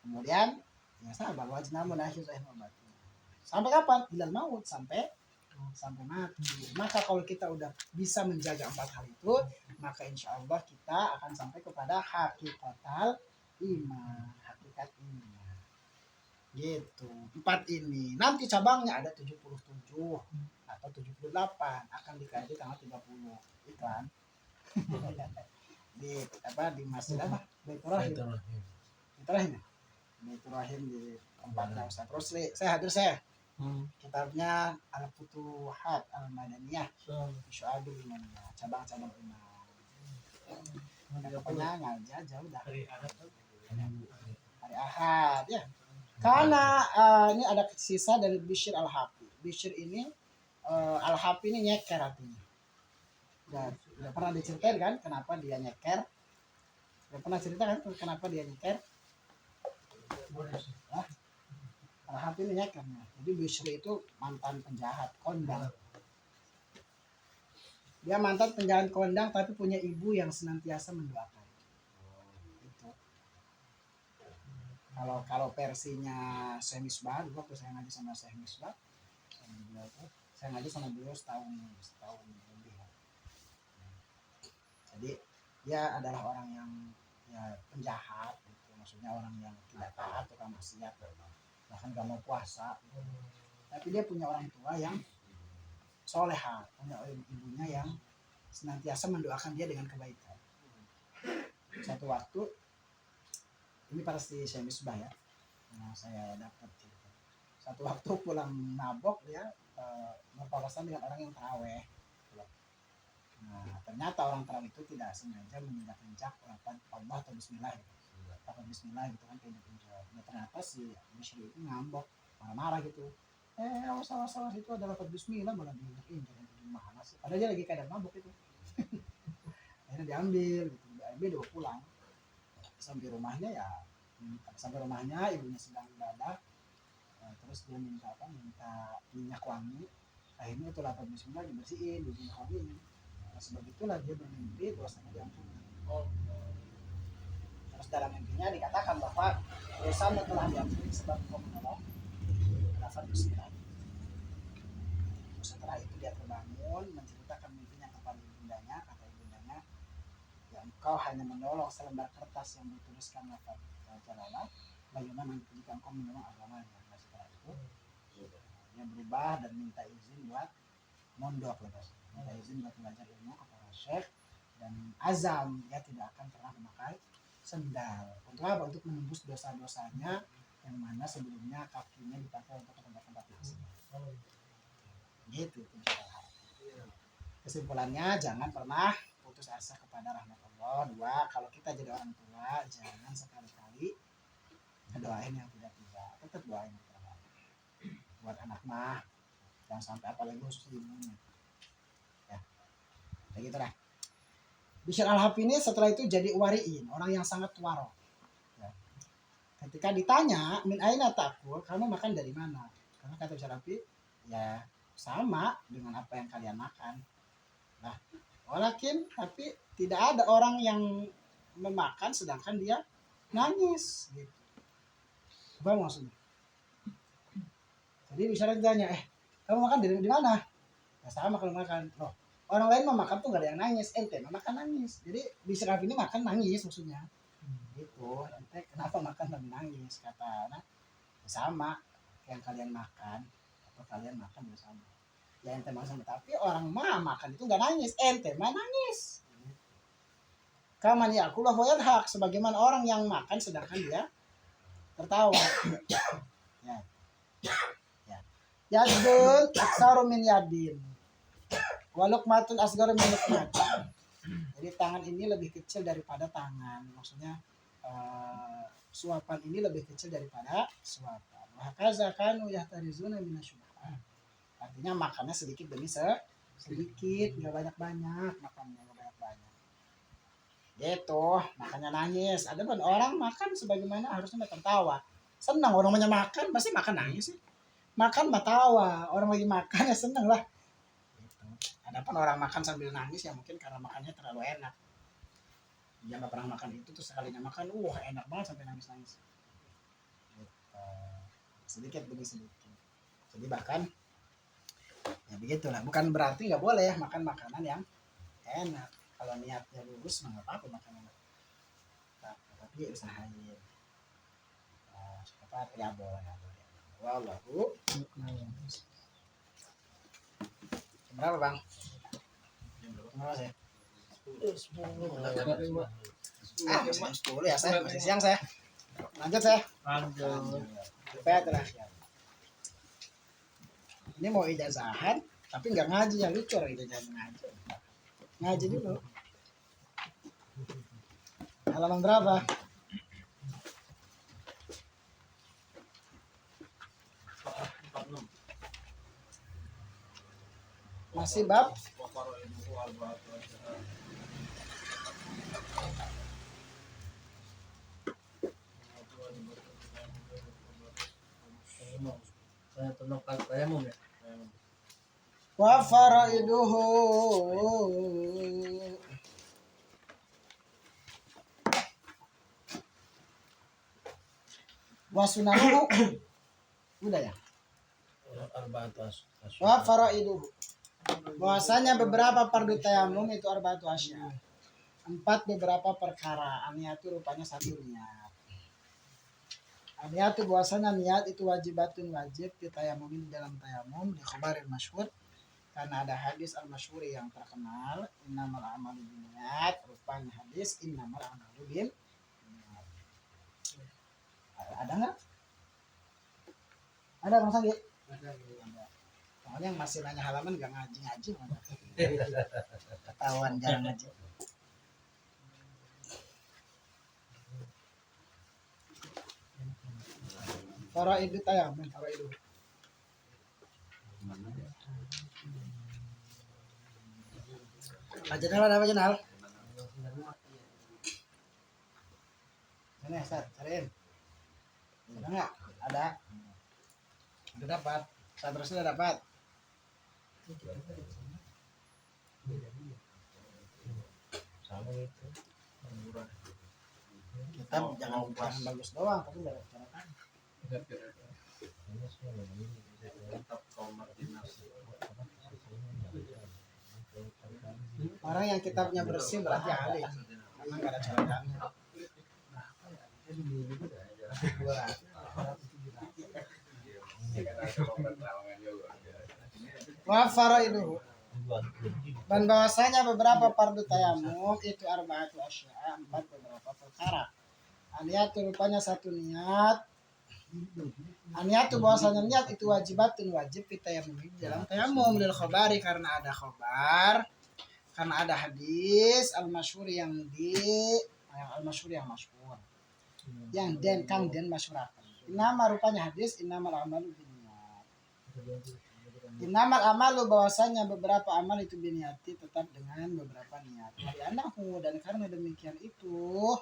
Kemudian ya sabar wajib namun akhir sampai kapan? Ilal maut, sampai mati. Maka kalau kita udah bisa menjaga 4 hal itu, maka insya Allah kita akan sampai kepada hakikat iman. Gitu. 4 ini. Nanti cabangnya ada 77 atau 78 akan dikaji tanggal 30. Iklan. di masjid apa? Baitur Rahim. Baitur Rahim di tempatnya Ustaz Rosli. Saya hadir saya. Kitabnya Al-Futuhat Al-Madaniyah Syu'abul Imaniyah, cabang-cabang iman. Pokoknya ngajar jauh dah hari Ahad ya. Karena ini ada sisa dari Bishr Al-Hafi. Bishr ini Al-Hafi ini nyeker artinya. Udah pernah diceritain kan kenapa dia nyeker? Udah pernah cerita kan kenapa dia nyeker? Al-Hafi ini nyeker. Jadi Bishr itu mantan penjahat kondang. Dia mantan penjahat kondang tapi punya ibu yang senantiasa mendoakan. Itu. Kalau versinya Syekh Misbah, dulu waktu saya ngaji sama Syekh Misbah, saya ngaji sama beliau setahun lebih. Jadi dia adalah orang yang ya penjahat, gitu. Maksudnya orang yang tidak taat atau maksiat, bahkan gak mau puasa. Tapi dia punya orang tua yang soleha, punya ibunya yang senantiasa mendoakan dia dengan kebaikan. Satu waktu ini pasti saya misbah ya, saya dapat gitu. Satu waktu pulang mabok dia berpapasan dengan orang yang taraweh. Nah ternyata orang taraweh itu tidak sengaja menginjak-injak lafaz Allah atau Bismillah gitu. Lafaz Bismillah gitu kan injak-injak. Nah ternyata si Bishr itu ngambok, marah-marah gitu. Salah itu adalah lafaz Bismillah malah diinjak-injak. Gimana sih? Padahal dia lagi keadaan mabuk itu. Akhirnya diambil dibawa pulang. Sampai rumahnya ibunya sedang ibadah. Terus dia minta minyak wangi. Akhirnya itu lafaz Bismillah dibersihin, minyak wangi. Nah, sebab itulah dia bermimpi dosanya diampuni. Terus dalam mimpinya dikatakan bahwa dosamu telah diampuni sebab kau menolong lafaz Bismillah. Setelah itu dia terbangun menceritakan mimpinya kepada ibundanya. Kata ibundanya, ya engkau hanya menolong selembar kertas yang dituliskan lafaz jalalah. Bagaimana jika engkau menolong agamanya? Nah, setelah itu dia berubah dan minta izin buat mondok, minta izin buat belajar ilmu kepada syekh, dan azam dia tidak akan pernah memakai sendal. Untuk apa? Untuk menembus dosa-dosanya yang mana sebelumnya kakinya dipakai untuk tempat-tempat maksiat. Gitu. Kesimpulannya, jangan pernah putus asa kepada rahmat Allah. 2, kalau kita jadi orang tua jangan sekali-kali doain yang tidak, tetap doain yang terbaik buat anak mah, jangan sampai apalagi khusus ibunya ya, kayak gitu lah. Bishr Al-Hafi ini setelah itu jadi wariin, orang yang sangat waro ya. Ketika ditanya min aina ta'kul, kamu makan dari mana? Karena kata Bishr Al-Hafi ya sama dengan apa yang kalian makan. Nah, walakin tapi tidak ada orang yang memakan sedangkan dia nangis gitu. Apa maksudnya? Jadi bisa ditanya, kamu makan dari mana? Ya sama kalau makan. Loh, orang lain mau makan tuh gak ada yang nangis, ente makan nangis. Jadi Bishr ini makan nangis maksudnya. Gitu, ente kenapa makan dan nangis? Kata anak, ya sama yang kalian makan atau kalian makan ya sama. Ya ente makan, tapi orang mah makan itu gak nangis, ente mah nangis. Kaman yakulah wa yadhak, sebagaimana orang yang makan sedangkan dia tertawa. Ya. Yadun aksaru min yadin. Walukmatun asgaru min lukmatin. Jadi tangan ini lebih kecil daripada tangan. Maksudnya suapan ini lebih kecil daripada suapan. Wa hakaza kanu yahtarizuna minasyubhat. Artinya makannya sedikit demi sedikit, enggak banyak-banyak makannya, enggak banyak-banyak. Gitu, makanya nangis. Ada kan orang makan sebagaimana harusnya tertawa. Senang orang banyak makan, pasti makan nangis sih. Makan mah tawa, orang lagi makan ya seneng lah. Gitu. Adapun orang makan sambil nangis ya mungkin karena makannya terlalu enak. Dia nggak pernah makan itu tuh sekalinya makan, enak banget sampai nangis-nangis. Sedikit demi sedikit. Jadi bahkan ya begitulah. Bukan berarti nggak boleh makan makanan yang enak. Kalau niatnya lurus mah nggak apa-apa makan enak. Tapi usahain. Apa ya boleh. Wallahu. Berapa bang? Berapa saya? 10 ya saya masih siang saya. Lanjut saya. Lanjut. Supaya terakhir. Ini mau ijazahan tapi nggak ngaji yang lucu orang ijazahan ngaji. Ngaji dulu. Halaman berapa? Masih bab Saya tolong tayamum ya. wa faraiduhu wa sunanuhu udah ya. Wa faraiduhu bahwasanya beberapa fardu tayamum itu arba'atu asya. 4 beberapa perkara. Aniyatu rupanya satu niat. Aniyatu bahwasanya niat itu wajibatun wajib di tayamumin dalam tayamum di khabaril masyhur karena ada hadis al-masyhuri yang terkenal innamal a'malu binniyat, rupanya hadis innamal a'malu binniyat. Ada enggak? Ada Bang Sanggi? Ada. Soalnya yang masih nanya halaman gak ngaji-ngaji mana. Ketahuan jarang ngaji. Faraidu tayamum, faraidu. Pak Jenal ada Pak Jenal? Sini Ustaz, cariin. Ada enggak? Ada. Udah dapat. Seterusnya udah dapat. Kita jangan bagus doang, tapi enggak ada catatan. Orang yang kitabnya bersih berarti ahli. Memang enggak ada catatannya. Wa faraiduhu dan bahwasanya beberapa fardu tayamum itu arba'atu asya, 4 beberapa perkara. Aniyatu rupanya satu niat. Aniyatu bahwasanya niat itu wajibatun wajib di tayamum dalam tayamum lil khabari karena ada khabar, karena ada hadis al-masyhur yang al-masyhur yang masyhur. Yang kang den masyhuraken. Nama rupanya hadis innamal a'malu binniyat. Innamal amalu bahwasanya beberapa amal itu biniati tetap dengan beberapa niat. Li'annahu dan karena demikian itu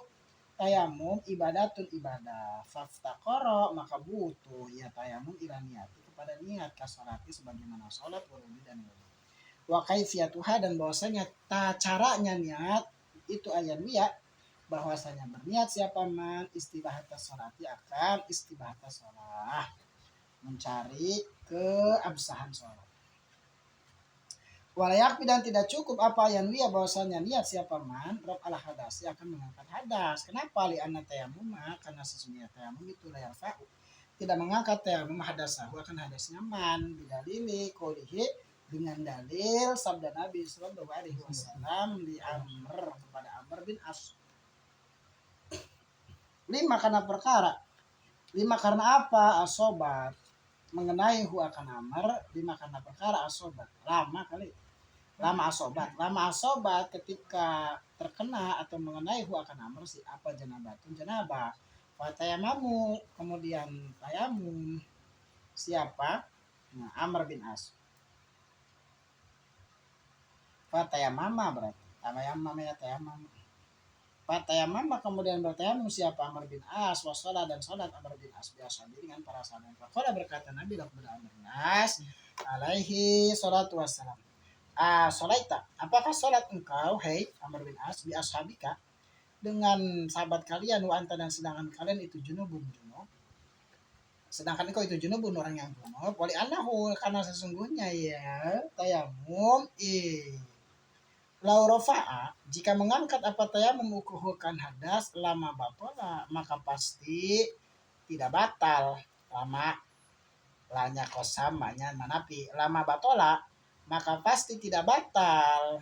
tayamum ibadatun ibadah. Faftaqara maka butuh ya tayamum ila niat kepada niat kasolati sebagaimana salat wudu dan wudu. Wa kaifiyatuha dan bahwasanya caranya niat itu ayan wiya bahwasanya berniat siapa man istibahatas sholati akan istibahatas sholat mencari keabsahan sholat. Walayakfi dan tidak cukup apa yang dia bahwasanya niat siapa man rob ala hadasi akan mengangkat hadas. Kenapa li anna tayamum karena sesungguhnya tayamum itu la yarfa'u tidak mengangkat tayamum hadasahu akan hadasnya man bidalili qoulihi dengan dalil sabda Nabi sallallahu alaihi wasallam di Amr kepada Amr bin As. 5 karena perkara. 5 karena apa? Asobat mengenai hu akan Amr. 5 karena perkara asobat lama kali. Lama asobat ketika terkena atau mengenai hu akan Amr si apa janabatun janabah. Fatayamamu kemudian tayamum siapa? Nah, Amr bin As. Fatayamama berarti. Tayamam. Fatayamama kemudian bertayamum siapa Amr bin As wassalah dan salat Amr bin As biasa dengan para sahabat. Faqala berkata Nabi kepada Amr bin As alaihi salatu wassalam. Solaita, apakah salat engkau, hei Amr bin As, bi ashabika, dengan sahabat kalian, wa anta dan sedangkan kalian itu junubun junub. Sedangkan engkau itu junubun orang yang junub, wali anahu karena sesungguhnya ya tayamum lau rofa'a jika mengangkat apa tayamum mengukuhkan hadas lama batola maka pasti tidak batal lama lanya kosamanya manapi lama batola maka pasti tidak batal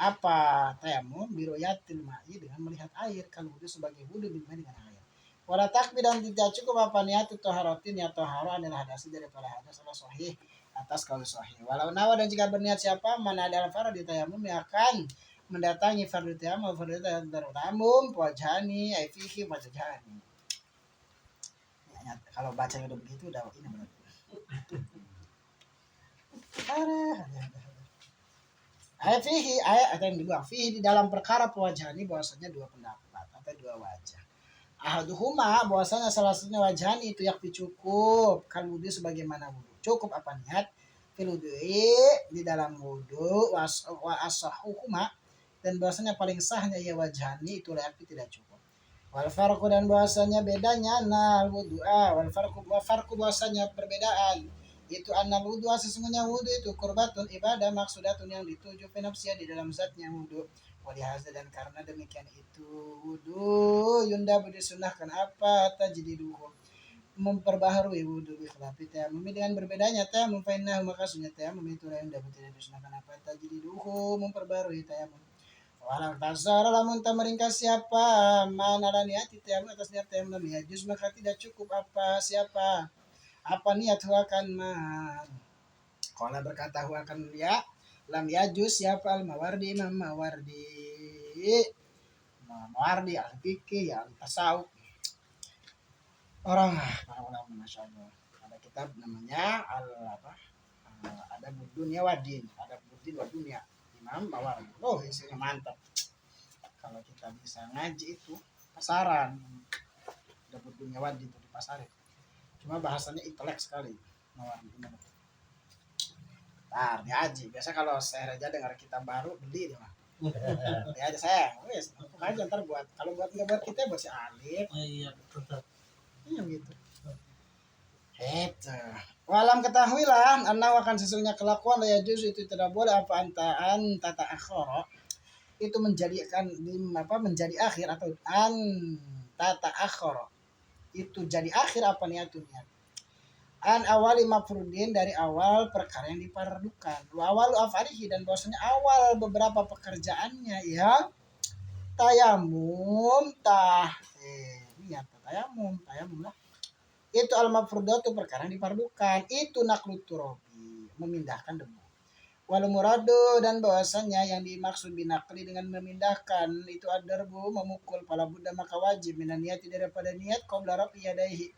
apa tayamum biroyatil ma'i dengan melihat air kalau wudhu sebagai wudhu dengan air. Wala takbir dan tidak cukup apa niat itu harotin ya toharo adalah hadasi daripada hadas ala sahih atas kalau sahih. Walau nawa dan jika berniat siapa mana adalah fardu tayamum yang akan mendatangi fardu tayamum wajhani ai fihi wajhani. Ya, kalau baca udah begitu udah ini berarti. Ayat yang dibuang fihi di dalam perkara pewajhani bahwasanya dua pendapat atau dua wajah. Ahaduhuma bahwasanya salah satunya wajhan itu yakfi cukup kalau wudhu sebagaimana wudhu. Cukup apa niat? Fil wudhu'i di dalam wudhu wa asahuhuma dan bahwasanya paling sahnya ya wajhani itu yakfi tidak cukup. Wal farqu dan bahwasanya bedanya nal wudhu'a wal farqu bahwasanya perbedaan itu annal wudhu sesungguhnya wudhu itu kurbatun ibadah maksudatun yang dituju fi nafsiha di dalam zatnya wudhu. Walihazal dan karena demikian itu wudhu yunda disunahkan apa tajdiduhu memperbaharui wudhu bikhilafi tayamum dengan berbedanya tayamum fa innahu maka sunnah tayamum itu la yunda tidak disunahkan apa tajdiduhu memperbaharui tayamum. Walau tasara lamun meringkas siapa mana la niat tayamum atas niat tayamum ya juz maka tidak cukup apa siapa apa niat huakan man qala berkata huakan ya lam yajus siapa al-Mawardi Imam Mawardi al-Fiqih ya al-Tasawuf orang para ulama Masya Allah ada kitab namanya ada dunia wadin ada budin wa dunia Imam Mawardi isinya mantap kalau kita bisa ngaji itu pasaran ada dunia wadin itu di pasaran cuma bahasanya intelek sekali Mawardi Imam diaji. Biasa kalau saya aja dengar kita baru beli dia mah. Beli aja saya. Wes, untuk aja ntar buat. Kalau buat nggak buat kita buat si Alif. Iya betul. Iya gitu. Walam ketahuilah anna akan sesungguhnya kelakuan ya juz itu tidak boleh apa antaan tata akhara itu menjadikan menjadi akhir atau an tata akhara itu jadi akhir apa niatnya an awali mafrudin dari awal perkara yang dipardukan wa awalu afalihi dan bahwasanya awal beberapa pekerjaannya ya tayamum niat tayamum lah itu al mafrudatu perkara yang dipardukan itu naklut turabi memindahkan debu walau muradu dan bahwasanya yang dimaksud binakli dengan memindahkan itu adarbu memukul pala buddha maka wajib minan niati daripada niat qabla rafi yadaihi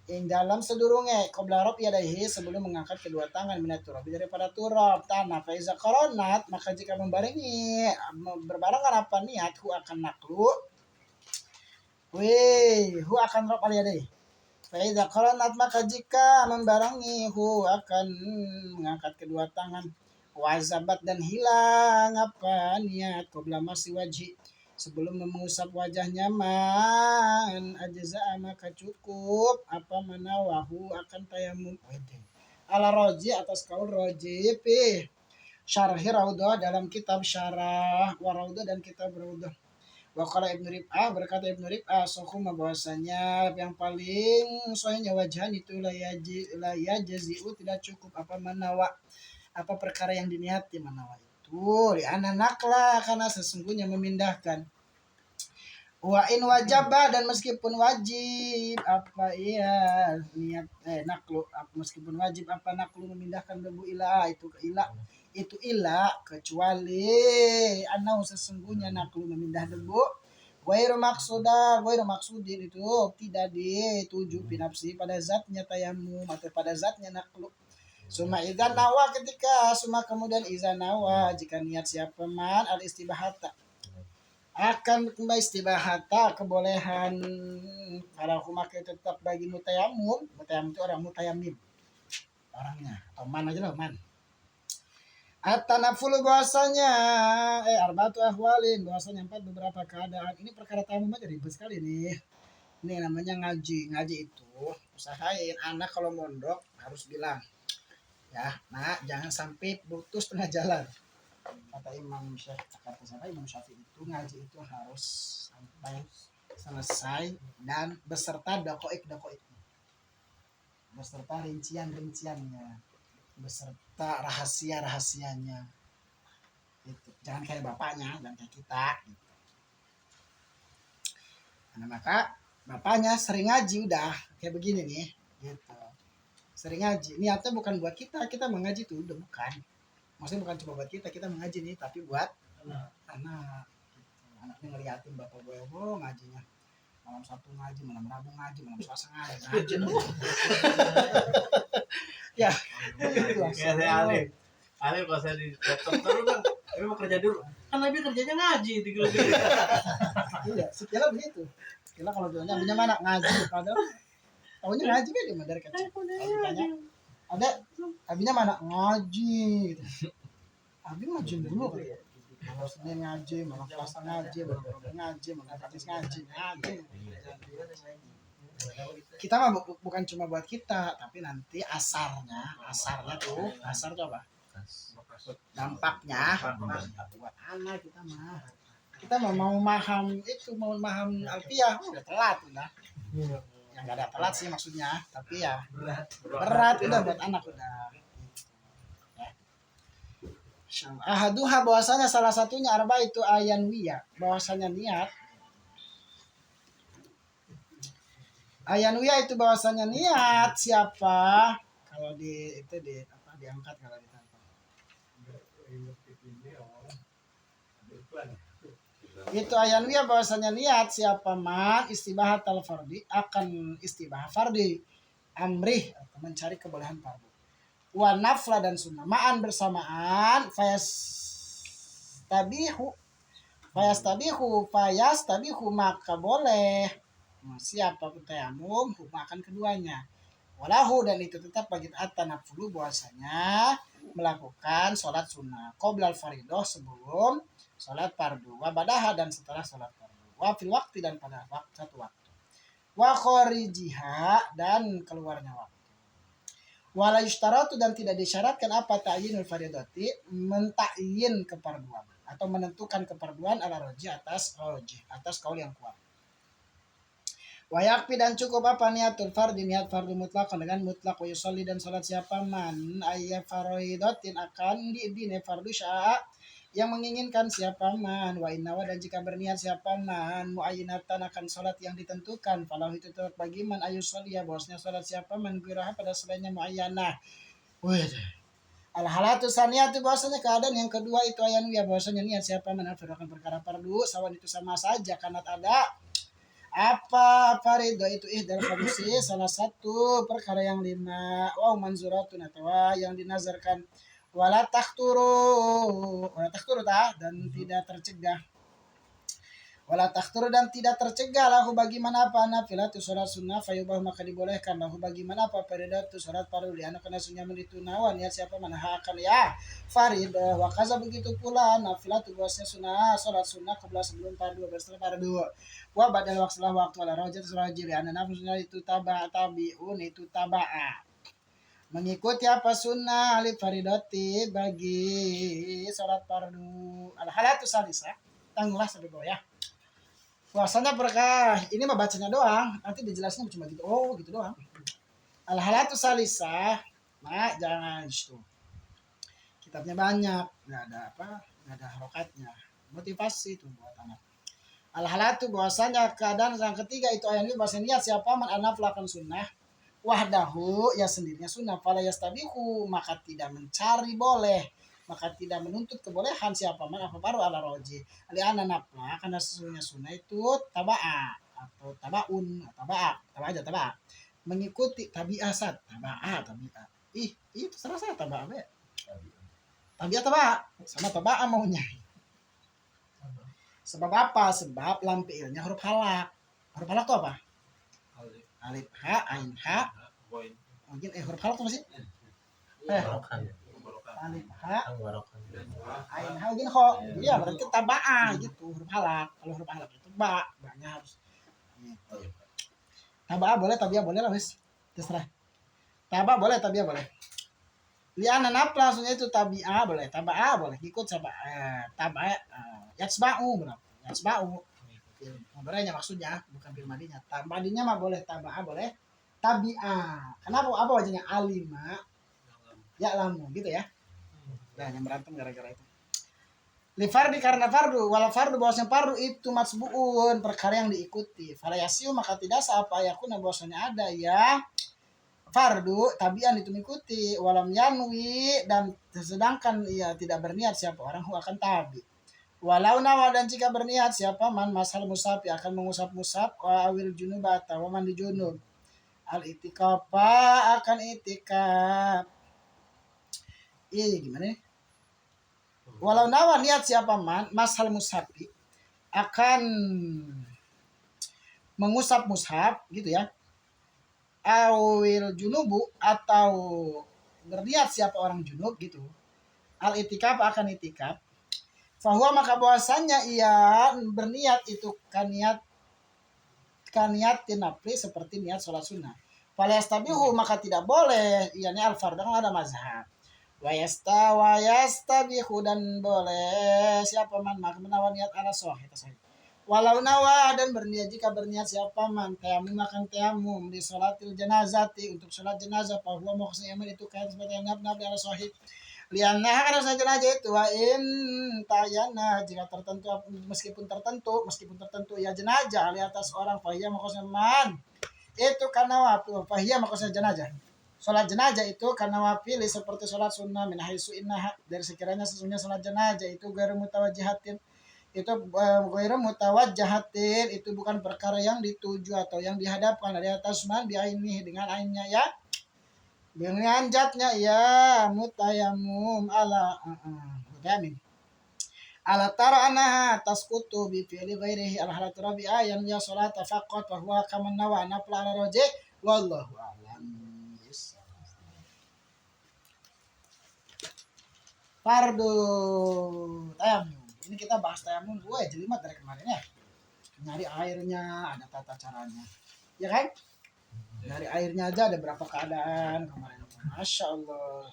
yang dalam sedurunge qabla rafi yadaihi sebelum mengangkat kedua tangan minat turabi daripada turab tanah fa iza qaranat maka jika membarengi berbarengan apa niat hu akan naklu hu akan rafi yadaihi fa iza qaranat maka jika membarengi hu akan mengangkat kedua tangan wazabat dan hilang apa niat qabla masih wajhi sebelum mengusap wajahnya man ajza maka cukup apa manawahu akan tayamum ala roji atas kaul roji syarhi raudhah dalam kitab syarah waraudhah dan kitab raudhah waqala Ibnu Rib'ah berkata Ibnu Rib'ah sahuma bahwasanya yang paling sahihnya wajahan itu la yajzi'u tidak cukup apa manawa apa perkara yang diniati manawa itu li'anna nakla karena sesungguhnya memindahkan wa in wajaba dan meskipun wajib apa iya niat naklu meskipun wajib apa naklu memindahkan debu ila itu ke ila itu ila kecuali anau sesungguhnya naklu memindah debu ghairu maksudin itu tidak dituju binafsi pada zatnya tayamum atau pada zatnya naklu. Suma idzan nawa ketika kemudian idzan nawa jika niat siapa man al istibahata akan kembali istibahata kebolehan para humak tetap bagi mutayamum itu orang mutayamim orangnya atau man aja lah man At-tanafulu bahwasanya arba'atu ahwalin, bahwasanya 4 beberapa keadaan. Ini perkara tamu aja ribet sekali nih. Ini namanya ngaji. Ngaji itu usahain anak kalau mondok harus bilang, ya, nak jangan sampai putus tengah jalan. Kata Imam Syafi'i itu ngaji itu harus sampai selesai dan beserta dakoik beserta rinciannya, beserta rahasianya. Itu jangan kayak bapaknya, jangan kayak kita. Gitu. Nah, maka bapaknya sering ngaji udah kayak begini nih, gitu. Sering ngaji. Niatnya bukan buat kita mengaji tuh udah bukan. Maksudnya bukan cuma buat kita mengaji nih, tapi buat anak. Gitu. Anaknya ngeliatin bapak gue ngajinya. Malam Sabtu ngaji, malam Rabu ngaji, malam Selasa ngaji. Ya. Kayak Ale pas saya di laptop terus bang, tapi mau kerja dulu. Kan Nabi kerjanya ngaji di grup. Iya, sekira begitu. Sekira kalau bilangnya abinya mana ngaji, padahal tahunya ngaji kan dia dari kecil. Kalau ditanya, ada abinya mana ngaji. Gitu. Abi ngaji dulu kali ya. Malam Senin ngaji, malam Selasa ngaji, malam Rabu ngaji, malam Kamis ngaji. Kita mah bukan cuma buat kita, tapi nanti asarnya tuh, asar tuh apa? Dampaknya buat anak kita mah. Kita mau memaham alfiah udah telat udah. Yang nggak ada telat sih maksudnya, tapi ya berat udah buat anak udah. Ahaduha bahwasanya salah satunya arba itu ayanwiyah, bahwasanya niat. Ayanwiyah itu bahwasanya niat siapa? Kalau diangkat kalau ditangkap. Itu ayanwiyah bahwasanya niat siapa man istibahat al-fardi akan istibah fardi amrih atau mencari kebolehan fardu. Wa nafla dan sunnah ma'an bersamaan fayastabihu maka boleh siapa tayamum hukum akan keduanya walahu dan itu tetap bagi at-tanafulu bahwasanya melakukan sholat sunnah qoblal faridoh sebelum sholat fardu wa badaha dan setelah sholat fardu wa fil waqti dan pada satu waktu wa kharijiha dan keluarnya waktu. Wala yushtaratu dan tidak disyaratkan apa ta'yinul faridati mentakyin keparduan atau menentukan keparduan ala rajih atas kaul yang kuat. Wa yakfi dan cukup apa niatul fardhi niat fardu mutlak dengan mutlak wa yusolli dan salat siapa man ayya faridatin akan diibine fardu sya'a yang menginginkan siapa man wa innawa dan jika berniat siapa man muayyinatan akan salat yang ditentukan falau itu tetap bagi man ayusolli ya bosnya salat siapa man giraha pada selainnya muayyanah. Al-halatu saniyatu bahwasanya keadaan yang kedua itu ayan ya bahwasanya niat siapa man akan perkara fardu sawan itu sama saja karena ada apa farido itu dalam kondisi salah satu perkara yang 5 manzuratun atau yang dinazarkan wala takhturu dan tidak tercegah lahu bagaimana apa nafilatu sholat sunnah fayubah maka dibolehkan lahu bagaimana apa faridatu sholat fardu liana kana sunnah itu nawan ya siapa mana akan ya faridah wa kaza begitu pula nafilatu bahwasanya sunnah sholat sunnah qabla sebelum fardu setelah fardu wa badal waqtilah waktu ala rajat rajil ya nafilnya itu tabi'un itu taba'a mengikuti apa sunnah alif faridati bagi sholat fardu al-halatu salisa tangguhlah sampai bawah ya puasanya berkah ini mah bacanya doang nanti dijelasin cuma gitu gitu doang al-halatu salisa nah jangan itu kitabnya banyak nggak ada harokatnya motivasi itu buat anak al-halatu bahwasanya keadaan yang ketiga itu ayat ini bahasa niat siapa man anaflakan sunnah wahdahu ya sendirinya sunnah fala yastabihu maka tidak mencari boleh maka tidak menuntut kebolehan siapa man apa baru ala roji ali ananapla karena sesungguhnya sunnah itu taba'a atau tabaun taba'a mengikuti tabi'ah itu salah saya taba'a sama taba'a maunya sebab apa sebab lam fi'ilnya huruf halak itu apa alif ha ain ha mungkin huruf halak apa sih alif ha Tenggorokan. ain ha gini kok. Iya berarti tabaa gitu huruf halak. Kalau huruf halak itu ba-nya harus gitu. Tabaa boleh, tabiah boleh lah wis. Terserah. Taba boleh, tabiah boleh. Liana nap langsungnya itu tabiah boleh, tabaa boleh, ikut sama tabaa yatsba'u benar. Yatsba'u. Ngobrolnya maksudnya bukan firmadinya. Madinya mah boleh, tabaa boleh, tabiah. Kenapa apa wajahnya alima? Ya lamu gitu ya. Nah, yang berantem gara-gara itu. Li fardi karena fardu, wala fardu bahwasanya fardu itu matsbu'un, perkara yang diikuti. Fala yasiu maka tidak sah apa yakuna bahwasanya ada ya fardu tabian itu mengikuti walam yanwi dan sedangkan ia tidak berniat siapa orang who akan tabi. Walau nawa dan jika berniat siapa man masal musafi akan mengusap musab wa awil junub atau mandi junub. Al itikafa akan itikaf. Gimana nih? Walau nawa niat siapa man masal musafi akan mengusap mushaf gitu ya. Awil junubu atau berniat siapa orang junub gitu. Al itikaf akan itikaf. Fahuwa maka bahwasannya ia berniat itu kaniat tinapli seperti niat sholat sunnah. Falayastabihu maka tidak boleh. Ianya al fardang ada mazhab. Wayastabihu dan boleh siapa man maka menawan niat ala sahih. Walau nawa dan berniat jika berniat siapa man tayamum makan tayamum di sholatil janazati untuk sholat jenazah bahwa maksudnya itu kayak seperti yang nab ala sahih lianna karena saja jenazah itu wa in tayana jika tertentu meskipun tertentu ya jenazah di atas orang fahiyah maksudnya man itu karena waktu fahiyah maksudnya jenazah sholat jenazah itu karena wapili seperti sholat sunnah min haisu innaha dari sekiranya sesungguhnya sholat jenazah itu garu mutawajihatin itu ghairu mutawajjahatin itu bukan perkara yang dituju atau yang dihadapkan dari atas man biaini dengan ainnya ya dengan zatnya ya mutayamum ala mutayamin ala tara anaha tasqutu bi fi'li ghairihi al halatu rabi'a yang ya salata faqat wa huwa kaman nawa nafla ala raji wallahu a'lam. Fardu tayamum. Ini kita bahas tayamum gue jelimet dari kemarin ya. Nyari airnya, ada tata caranya. Ya kan? Nyari airnya aja ada berapa keadaan kemarin. Masya Allah.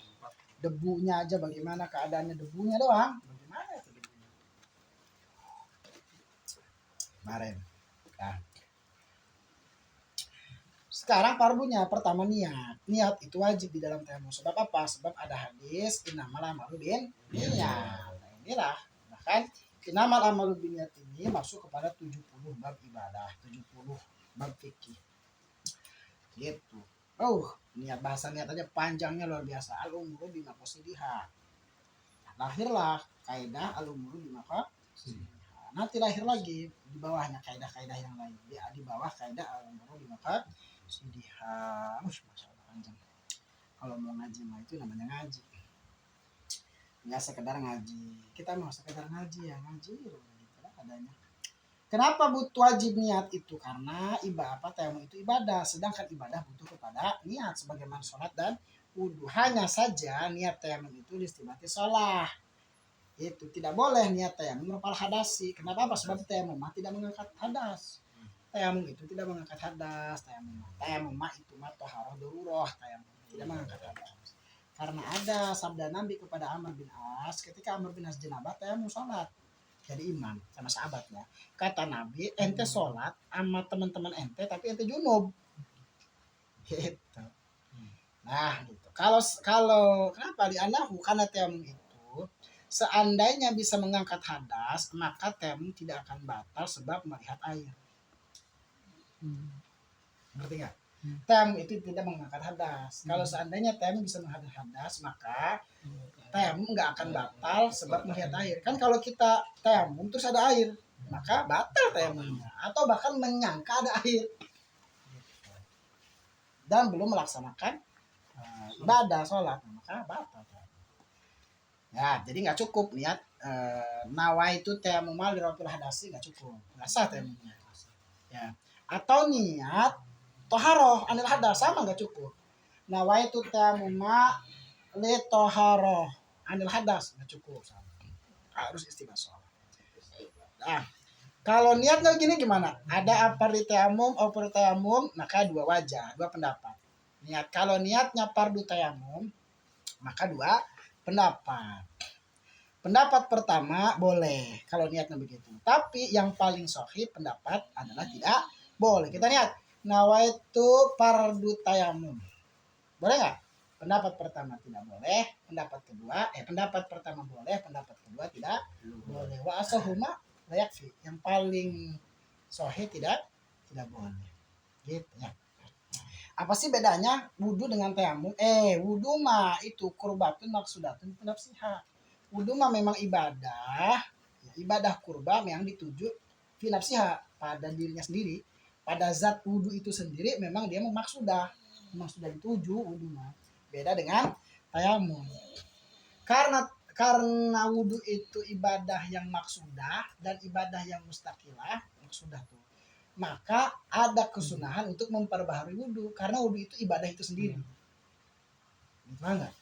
Debunya aja bagaimana keadaannya debunya doang. Bagaimana itu debunya? Kemarin. Nah. Sekarang fardunya pertama niat. Niat itu wajib di dalam tayamum. Sebab apa? Sebab ada hadis innamal a'malu binniyat. Nah, inilah kan inamal amalu binniyat ini masuk kepada 70 bab ibadah, 70 bab fikih. Gitu. Niat bahasa niat aja panjangnya luar biasa. Al-umru bima qasidiha. Lahirlah kaidah al-umru bima qasidiha. Nanti lahir lagi di bawahnya kaidah-kaidah yang lain. Di bawah kaidah al-umru bima qasidiha. Masya Allah panjang. Kalau mau ngaji mah itu namanya ngaji. Ya sekedar ngaji. Kita mau sekedar ngaji ya ngaji gitu lah adanya. Kenapa butuh wajib niat itu? Karena ibadah tayamum itu ibadah, sedangkan ibadah butuh kepada niat sebagaimana sholat dan wudu. Hanya saja niat tayamum itu istibati sholat. Itu tidak boleh niat tayamum merupakan hadasi. Kenapa? Sebab tayamum tidak mengangkat hadas. Tayamum itu tidak mengangkat hadas. Tayamum itu taharah darurah. Tayamum tidak mengangkat hadas. Karena ada sabda Nabi kepada Amr bin As ketika Amr bin As jenabah tayamum sholat jadi imam sama sahabatnya. Kata Nabi, ente sholat sama teman-teman ente tapi ente junub. Gitu. Nah, gitu. Kalau kenapa di anahu karena tayamum itu seandainya bisa mengangkat hadas maka tayamum tidak akan batal sebab melihat air. Ngerti nggak? Tayamum itu tidak mengangkat hadas. Kalau seandainya tayamum bisa mengangkat hadas, maka tayamum nggak akan batal sebab melihat air. Kan kalau kita tayamum terus ada air, maka batal tayamumnya. Atau bahkan menyangka ada air. Dan belum melaksanakan ibadah sholat, maka batal. Ya, jadi nggak cukup niat nawa itu tayamum mal dirafil hadasi nggak cukup, nggak sah tayamumnya. Ya, atau niat toharoh anil hadas sama nggak cukup. Nawaitu tayamuma li toharoh anil hadas nggak cukup, harus istibasyah. Nah, kalau niatnya gini gimana? Ada apardi tayamum, over tayamum, maka dua wajah, dua pendapat. Kalau niatnya fardu tayamum, maka dua pendapat. Pendapat pertama boleh kalau niatnya begitu. Tapi yang paling sahih pendapat adalah tidak boleh. Kita lihat nawaitu fardu tayamum. Boleh nggak? Pendapat pertama tidak boleh, pendapat pertama boleh, pendapat kedua tidak boleh. Wa asahuma la yakfi. Yang paling sahih tidak boleh. Gitu ya. Apa sih bedanya wudu dengan tayamum? Wudu mah itu kurbatun maksudatun nafsiha. Wudu mah memang ibadah, ya, ibadah kurba yang dituju fi nafsiha, pada dirinya sendiri, pada zat wudu itu sendiri memang dia memang sudah dituju wudu mah. Beda dengan tayamum. Karena wudu itu ibadah yang maksudah dan ibadah yang mustaqilah, maksudah tuh. Maka ada kesunahan untuk memperbaharui wudu karena wudu itu ibadah itu sendiri. Gimana?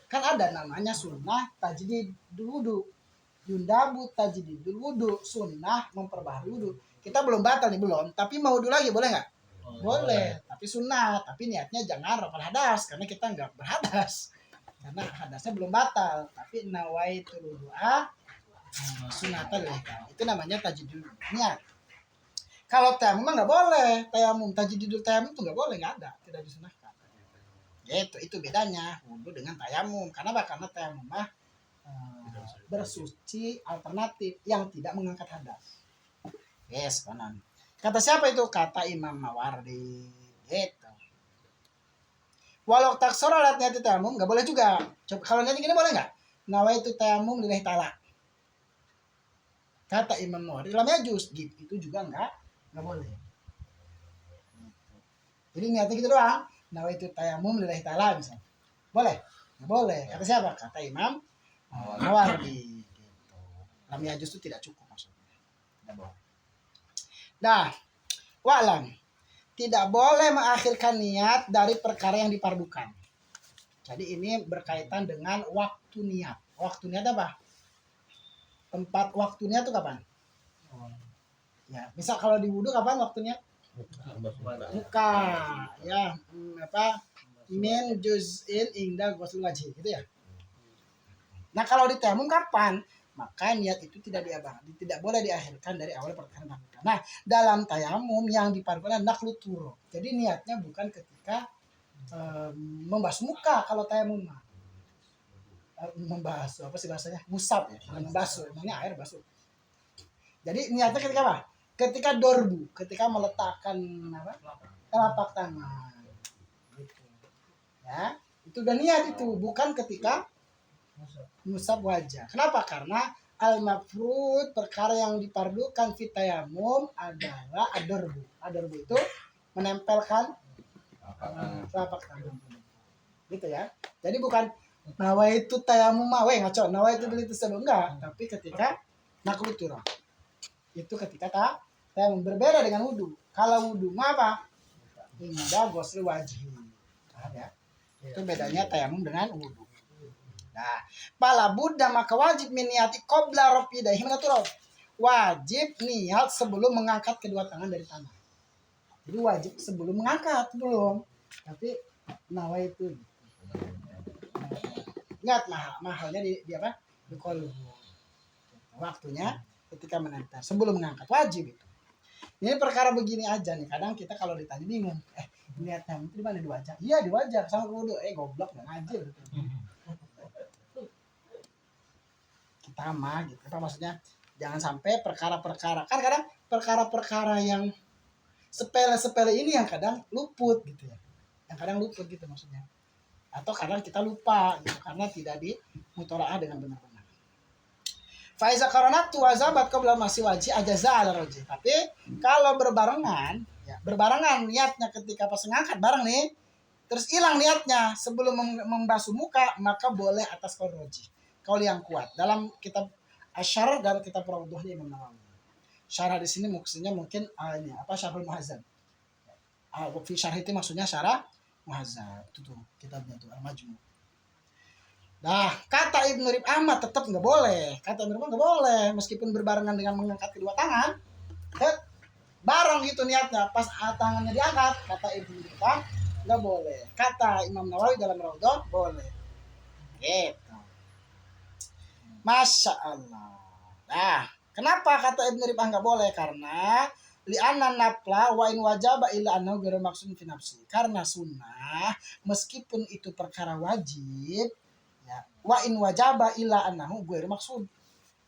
Kan ada namanya sunnah tajdidul wudu. Yundabu tajdidul wudu, sunnah memperbaharui wudu. Kita belum batal nih, belum, tapi mau wudu lagi boleh nggak? Boleh, tapi sunnah, tapi niatnya jangan rafal hadas karena kita nggak berhadas. Karena hadasnya belum batal, tapi nawaitul wudu'a sunnatal ihram. Itu namanya tajdidul niat. Kalau tayamum nggak boleh, tajdidul tayamum itu nggak boleh, nggak ada, tidak disunahkan. Itu bedanya wudu dengan tayamum. Karena tayamum mah bersuci alternatif yang tidak mengangkat hadas. Yes, kanan. Kata siapa itu? Kata Imam Mawardi. Gitu. Walau tak sorolat niat tayamum nggak boleh juga. Coba kalau niatnya gini boleh nggak? Nawaitu tayamum lillahi ta'ala. Kata Imam Mawardi lam yajuz, gitu. Itu juga nggak boleh. Jadi niatnya gitu doang. Nawaitu tayamum lillahi ta'ala misalnya. Boleh? Nggak boleh. Kata siapa? Kata Imam Mawardi. Gitu. Lam yajuz itu tidak cukup maksudnya. Tidak boleh. Nah, wa'lam. Tidak boleh mengakhirkan niat dari perkara yang dipardukan. Jadi ini berkaitan dengan waktu niat. Waktu niat apa? Tempat waktu niat itu kapan? Ya, misal kalau di wudu kapan waktunya? Muka, ya, min juz'in inda ghusl wajhi, gitu ya. Nah, kalau di tayamum kapan? Maka niat itu tidak boleh diakhirkan dari awal perkara. Nah, dalam tayamum yang dipardukan naklu turo. Jadi niatnya bukan ketika membasuh muka kalau tayamum mah. Membasuh apa sih bahasanya? Musab ya, membasuh, namanya air basuh. Jadi niatnya ketika apa? Ketika dorbu, ketika meletakkan telapak tangan. Gitu. Ya, itu udah niat itu, bukan ketika musab wajah. Kenapa? Karena al-mafrud, perkara yang dipardukan fit tayamum adalah ad-dorbu. Ad-dorbu itu menempelkan telapak tangan. Gitu ya. Jadi bukan nawaitu tayamum ngaco, nawaitu beli itu enggak, tapi ketika naklutura. Itu ketika tayamum berbeda dengan wudu. Kalau wudu mah apa? Indah ghusl wajhi. Ya. Itu bedanya tayamum dengan wudu. Nah, pala buddha maka wajib niati qabla rafi yadayhi min turab. Wajib niat sebelum mengangkat kedua tangan dari tanah. Jadi wajib sebelum mengangkat belum. Tapi nawaitu. Ingat mahalnya di apa? Di qalbu. Waktunya ketika menempel sebelum mengangkat wajib itu. Ini perkara begini aja nih. Kadang kita kalau ditanya bingung. Niatnya itu di mana, di wajah? Iya, di wajah sama wudu. Goblok enggak ngaji gitu. Kita mah gitu. Apa maksudnya? Jangan sampai perkara-perkara. Kan kadang perkara-perkara yang sepele-sepele ini yang kadang luput gitu ya. Yang kadang luput gitu maksudnya. Atau kadang kita lupa gitu karena tidak dimutolaah dengan benar-benar. Faiza karonat tu wazabat qabla masih wajib ajaza ala roji. Tapi kalau berbarengan, ya, berbarengan niatnya ketika pas ngangkat bareng nih, terus hilang niatnya sebelum membasuh muka, maka boleh atas kaul roji. Kaul yang kuat. Dalam kitab Asyar dan kitab Rawduhnya Imam Nawawi. Syarah di sini maksudnya mungkin ini apa Syarhul Muhazzab. Fi syarh itu maksudnya syarah Muhazzab. Itu tuh kitabnya tuh Al-Majmu'. Nah, kata Ibnu Rib Ahmad tetap nggak boleh. Kata Ibnu Rib Ahmad nggak boleh, meskipun berbarengan dengan mengangkat kedua tangan. Bareng gitu niatnya, pas tangannya diangkat, kata Ibnu Rib Ahmad nggak boleh. Kata Imam Nawawi dalam Raudhah boleh. Gitu. Masya Allah. Nah, kenapa kata Ibnu Rib Ahmad nggak boleh? Karena li'anna nafla wa in wajaba illa annahu ghairu maksudin fi nafsi. Karena sunnah meskipun itu perkara wajib, ya, wa in wajaba illa annahu ghairu maksud.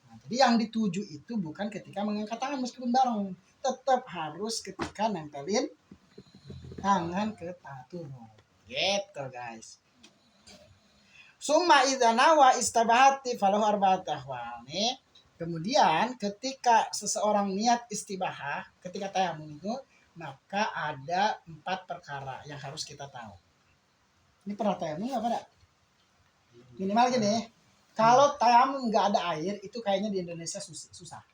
Nah, jadi yang dituju itu bukan ketika mengangkat tangan meskipun bareng, tetap harus ketika nempelin tangan ke taturuk. Gitu guys. Summa idza nawa istabahati falahu arba'at ahwal. Nih, kemudian ketika seseorang niat istibahah, ketika tayamum itu, maka ada 4 perkara yang harus kita tahu. Ini pernah tayamum nggak pada? Minimal gini, kalau tayamum nggak ada air, itu kayaknya di Indonesia susah.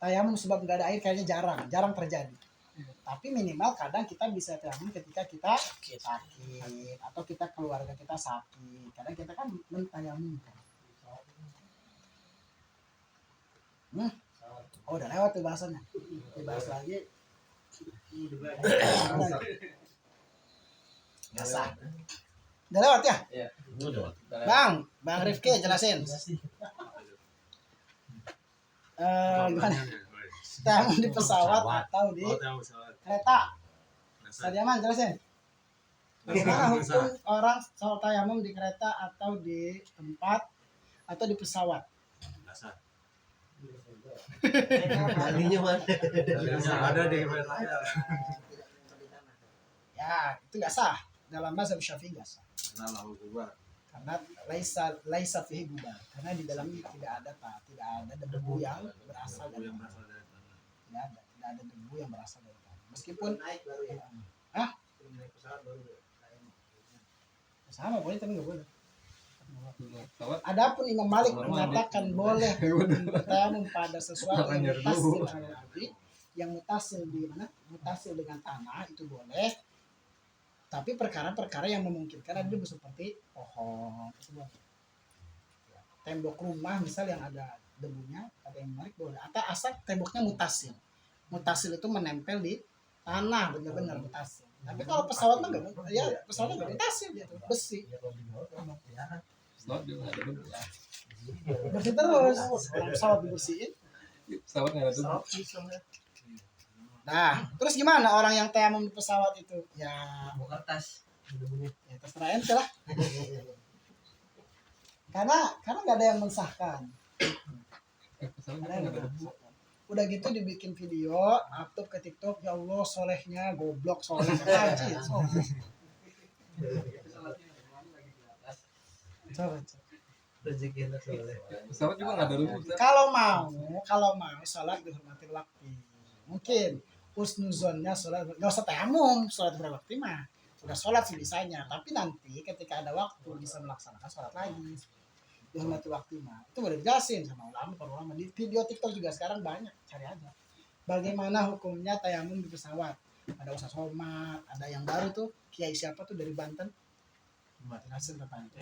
Tayamum sebab nggak ada air kayaknya jarang terjadi. Tapi minimal kadang kita bisa tayamum ketika kita sakit atau kita keluarga kita sakit. Kadang kita kan mentayamum kan. Oh udah lewat tuh bahasanya. Dibahas lagi. Biasa. Udah lewat ya? Iya. Bang Rifki jelasin. Gimana? Tayamum di pesawat atau di kereta. Sadiaman jelasin. Gimana hukum orang sholat tayamum di kereta atau di tempat atau di pesawat? Alinya mana? Ada di mana? Ya, itu nggak sah. Dalam mazhab Syafi'i nggak sah. Karena laisa fihi gubar. Karena di dalamnya tidak ada debu yang berasal dari tanah. Tidak ada debu yang berasal dari tanah. Meskipun naik baru ya. Hah? Naik pesawat baru. Sama boleh tapi nggak boleh. Adapun Imam Malik mengatakan boleh bertayamum pada sesuatu yang mutasil di mana? Mutasil dengan tanah itu boleh. Tapi perkara-perkara yang memungkinkan ada seperti pohon, tembok rumah misal yang ada debunya, ada yang menarik boleh. Atau asal temboknya mutasil. Mutasil itu menempel di tanah, benar-benar mutasil. Tapi kalau pesawat mah enggak, ya pesawat enggak mutasil gitu, besi. Bersih terus, orang pesawat dibersihin. Pesawat nggak ada. Nah, terus gimana orang yang tayamum di pesawat itu? Ya, Buka kertas. ya terserah ente lah. Karena nggak ada yang mensahkan. Udah gitu dibikin video, upload ke TikTok, ya Allah solehnya goblok soleh aja. Coba. Rezeki anak soleh. Pesawat juga nggak ada dulu. Kalau mau sholat dihormati waktu. Mungkin husnuzonnya sholat nggak usah tayamum, sholat berwaktu mah udah sholat sebisanya. Tapi nanti ketika ada waktu bisa melaksanakan sholat lagi. Dihormati waktu mah itu boleh dijelasin sama para ulama di video TikTok juga sekarang banyak, cari aja. Bagaimana hukumnya tayamum di pesawat? Ada Ustaz Somad, ada yang baru tuh Kiai siapa tuh dari Banten? Jelasin tentang itu.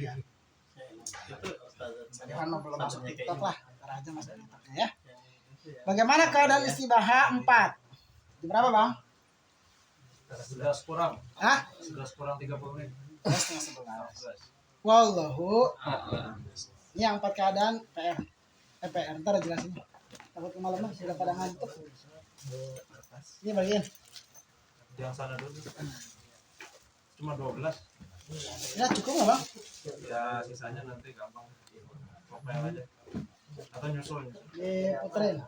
Ya. Saya belum masuk TikTok lah, ntar aja masuk TikToknya ya. Bagaimana keadaan istibahah 4? Jam berapa bang? 11 kurang. Hah? 11 kurang 30 menit. 11. Wallahu. Ini yang 4 keadaan PR. PR ntar jelasin. Takut kemalaman sudah pada ngantuk. Ini bagian. Yang sana dulu. Cuma 12. Ya cukup nggak bang? Ya sisanya nanti gampang. Kopel aja. Atau nyusul. Diputerin.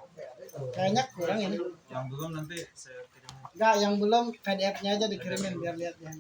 Kayaknya kurang ini. Yang belum nanti saya kirim. Enggak, yang belum PDF-nya aja dikirimin biar lihat yang